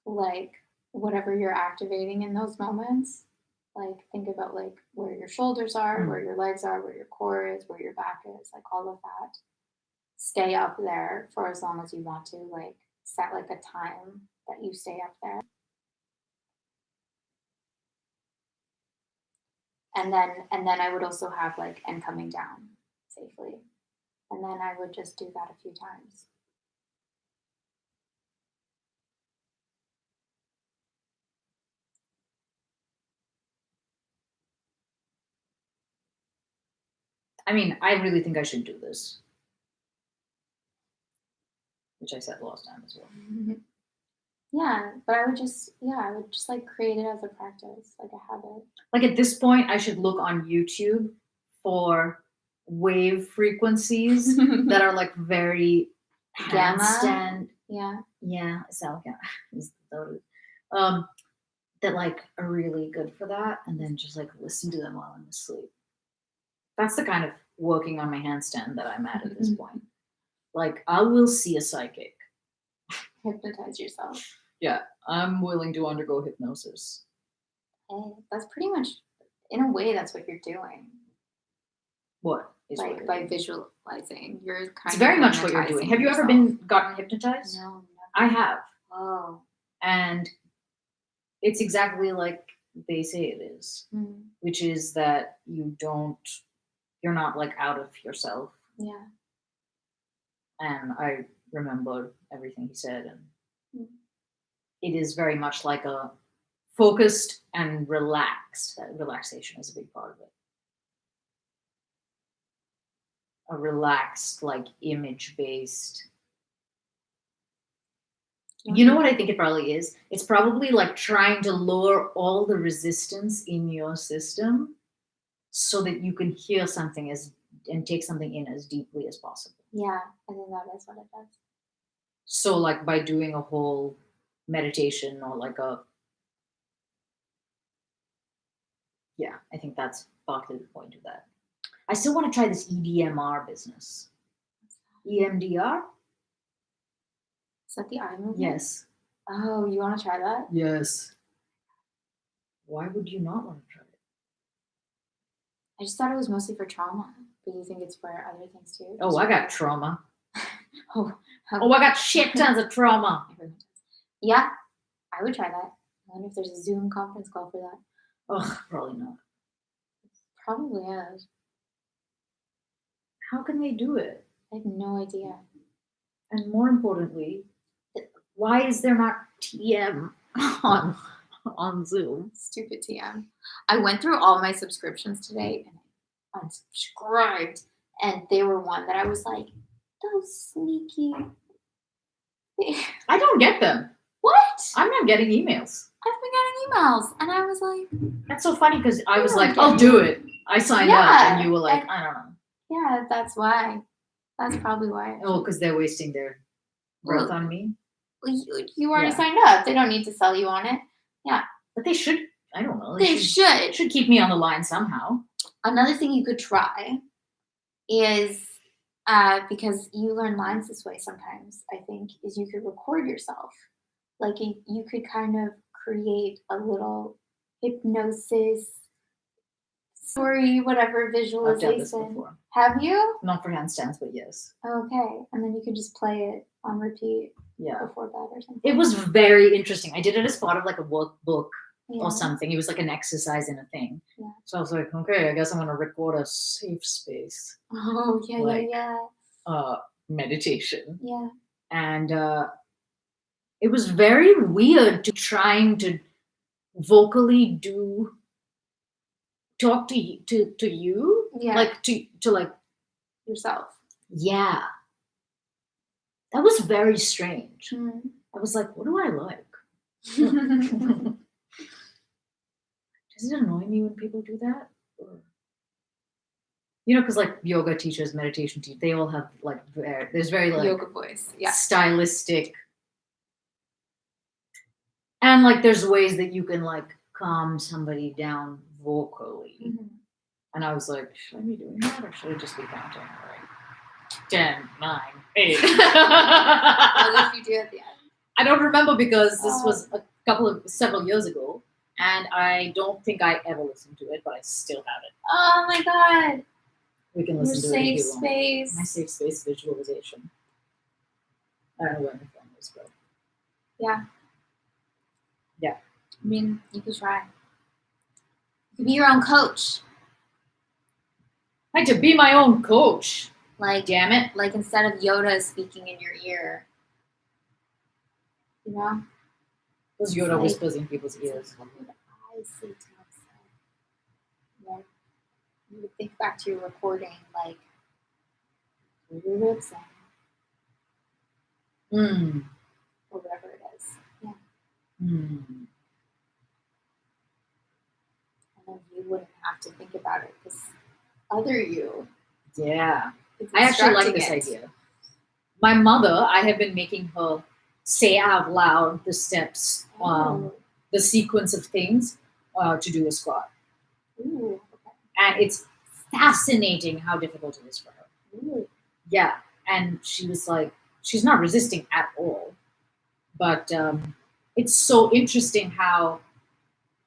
like whatever you're activating in those moments, like think about like where your shoulders are, where your legs are, where your core is, where your back is, like all of that. Stay up there for as long as you want to, like set like a time that you stay up there. And then I would also have like and coming down safely. And then I would just do that a few times. I mean, I really think I should do this, which I said last time as well. Yeah, but I would just like create it as a practice, like a habit. Like at this point, I should look on YouTube for wave frequencies that are like very Gamma? handstand. Yeah. Yeah, is that like is that like are really good for that, and then just like listen to them while I'm asleep. That's the kind of working on my handstand that I'm at this point. Like I will see a psychic. Hypnotize yourself. Yeah, I'm willing to undergo hypnosis. Hey, that's pretty much, in a way, that's what you're doing. What is like what by doing? Visualizing, you're kind It's of very much what you're doing. Have you ever been gotten hypnotized? No, never. I have, Oh. and it's exactly like they say it is, which is that you're not like out of yourself. Yeah. And I remember everything he said, and it is very much like a focused and relaxed. That relaxation is a big part of it. A relaxed, like image-based. You know what I think it probably is? It's probably like trying to lower all the resistance in your system so that you can hear something and take something in as deeply as possible. Yeah, I think that is what it does. So like by doing a whole meditation or like I think that's partly the point of that. I still want to try this EDMR business. EMDR? Is that the eye movement? Yes. Oh, you want to try that? Yes. Why would you not want to try it? I just thought it was mostly for trauma, but you think it's for other things too? Oh, I got trauma. Oh, I got shit tons of trauma. Yeah, I would try that. I wonder if there's a Zoom conference call for that. Ugh, probably not. Probably is. How can they do it? I have no idea. And more importantly, why is there not TM on Zoom? Stupid TM. I went through all my subscriptions today and I unsubscribed, and they were one that I was like, those sneaky. I don't get them. What? I'm not getting emails. I've been getting emails, and I was like, that's so funny because I was like, don't I'll get do it. I signed up, and you were like, and- I don't know. yeah, that's why. That's probably why. Oh, because they're wasting their breath Well, on me. You already Yeah. signed up. They don't need to sell you on it. But they should. I don't know. They should. should keep me on the line somehow. Another thing you could try is because you learn lines this way sometimes, I think, is you could record yourself. Like you could kind of create a little hypnosis story, whatever I've done this visualization. before. Have you? Not for handstands, but yes. Okay. And then you could just play it on repeat Yeah. before bed or something. It was very interesting. I did it as part of like a workbook Yeah. or something. It was like an exercise in a thing. Yeah. So I was like, okay, I guess I'm gonna record a safe space Oh, yeah, Like- yeah, meditation. yeah. And it was very weird to trying to vocally talk to you Yeah. like to like Yourself. yeah, that was very strange. Mm. I was like, what do I like? Does it annoy me when people do that? Or, because like yoga teachers, meditation teachers, they all have like there's very like Yoga voice. Yeah. stylistic, and like there's ways that you can like calm somebody down vocally. Mhm. And I was like, should I be doing that or should I just be counting? Like 10, 9, 8. What did you do at the end? I don't remember because this Oh. was several years ago, and I don't think I ever listened to it, but I still have it. Oh my god. We can Your listen to it safe if you want. space. My safe space visualization. I don't know where my phone is, but Yeah. Yeah. I mean, you could try. You could be your own coach. I had to be my own coach. Like, Damn it. like instead of Yoda speaking in your ear. You know? Those Yoda Like- whispers in people's It's ears. like, what would I say to myself? Like, you would think back to your recording, like, what your ribs saying, Mm. or whatever it is. Yeah. Mm. And then you wouldn't have to think about it because other you Yeah. is I actually like instructing this it. idea. My mother, I have been making her say out loud the steps, Oh. the sequence of things to do a squat. Ooh. Okay. And it's fascinating how difficult it is for her. Ooh. Yeah. And she was like, she's not resisting at all. But it's so interesting how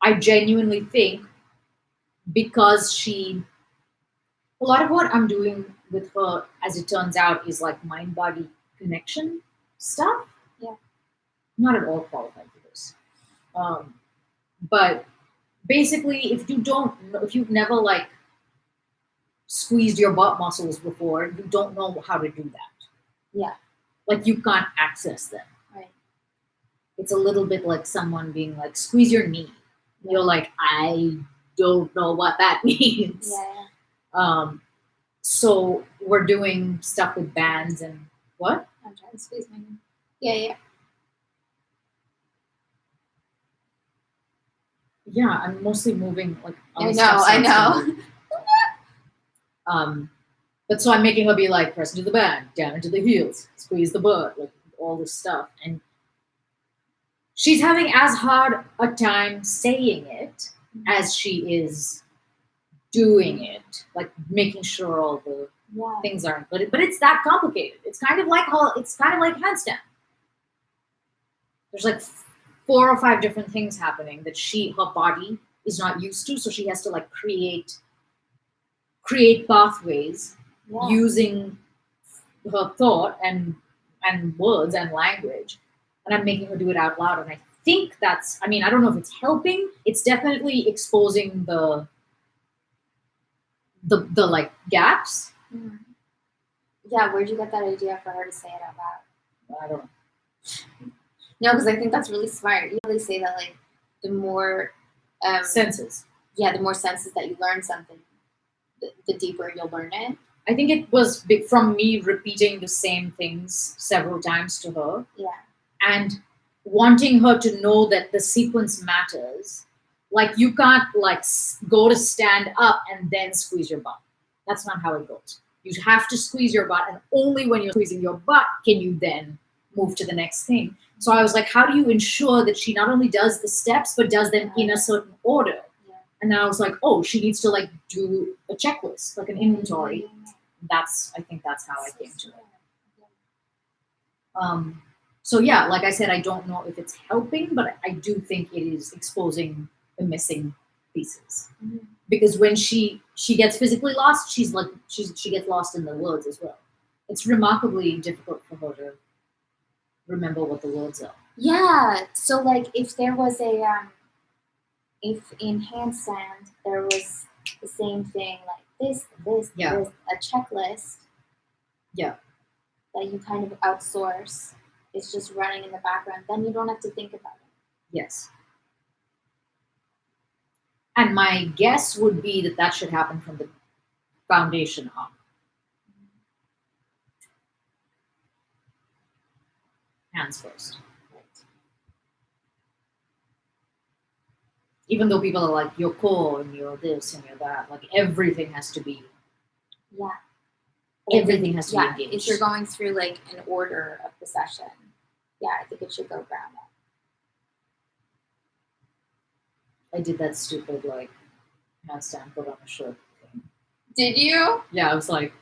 I genuinely think because a lot of what I'm doing with her, as it turns out, is like mind body connection stuff. Yeah. Not at all qualified for this. But basically, if you've never like squeezed your butt muscles before, you don't know how to do that. Yeah. Like you can't access them. Right. It's a little bit like someone being like, squeeze your knee. You're like, I don't know what that means. Yeah. So we're doing stuff with bands and what? I'm trying to squeeze my knee. Yeah, yeah. Yeah, I'm mostly moving like. I other know, stuff I sounds know. weird. But so I'm making her be like, press into the band, down into the heels, squeeze the butt, like all this stuff, and she's having as hard a time saying it as she is doing it, like making sure all the Yeah. things are included. But it's that complicated. It's kind of like handstand. There's like 4 or 5 different things happening that her body is not used to, so she has to like create pathways Yeah. using her thought and words and language, and I'm making her do it out loud. And I think that's, I don't know if it's helping. It's definitely exposing the like gaps. Mhm. Yeah, where'd you get that idea for her to say it out loud? I don't know. No, because I think that's really smart. You really say that like the more Senses. the more senses that you learn something, the deeper you'll learn it. I think it was big from me repeating the same things several times to her. Yeah. And wanting her to know that the sequence matters. Like you can't like go to stand up and then squeeze your butt. That's not how it goes. You have to squeeze your butt, and only when you're squeezing your butt can you then move to the next thing. So I was like, how do you ensure that she not only does the steps but does them in a certain order? Yeah. And then I was like, oh, she needs to like do a checklist, like an inventory. I think that's how I came to it. So yeah, like I said, I don't know if it's helping, but I do think it is exposing the missing pieces. Mhm. Because when she gets physically lost, she gets lost in the words as well. It's remarkably difficult for her to remember what the words are. Yeah. So like if there was a if in handstand there was the same thing, like this, Yeah. this, a checklist. Yeah. That you kind of outsource. It's just running in the background. Then you don't have to think about it. Yes. And my guess would be that that should happen from the foundation up. Hands first. Even though people are like, you're core and you're this and you're that, like everything has to be, Yeah. But I everything think, has to yeah, be engaged. if you're going through like an order of the session, yeah, I think it should go ground up. I did that stupid like handstand put on a shirt thing. Did you? Yeah, I was like,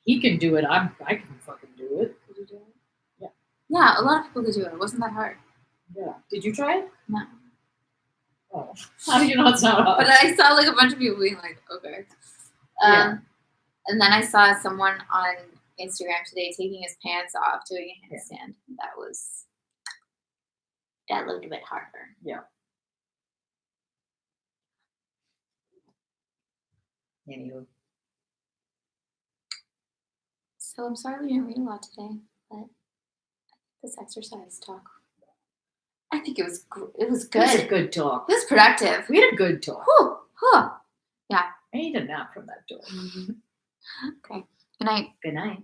he can do it. I can fucking do it. Did you do it? Yeah. Yeah, a lot of people could do it. It wasn't that hard. Yeah. Did you try it? No. Oh, how do you know it's not hard? But I saw like a bunch of people being like, okay. Yeah. And then I saw someone on Instagram today taking his pants off doing a handstand. That looked a bit harder. Yeah. Anywho. So I'm sorry we didn't read a lot today, but this exercise talk, I think it was good. It was a good talk. It was productive. We had a good talk. Whew, whew. I need a nap from that talk. Okay. Good night. Good night.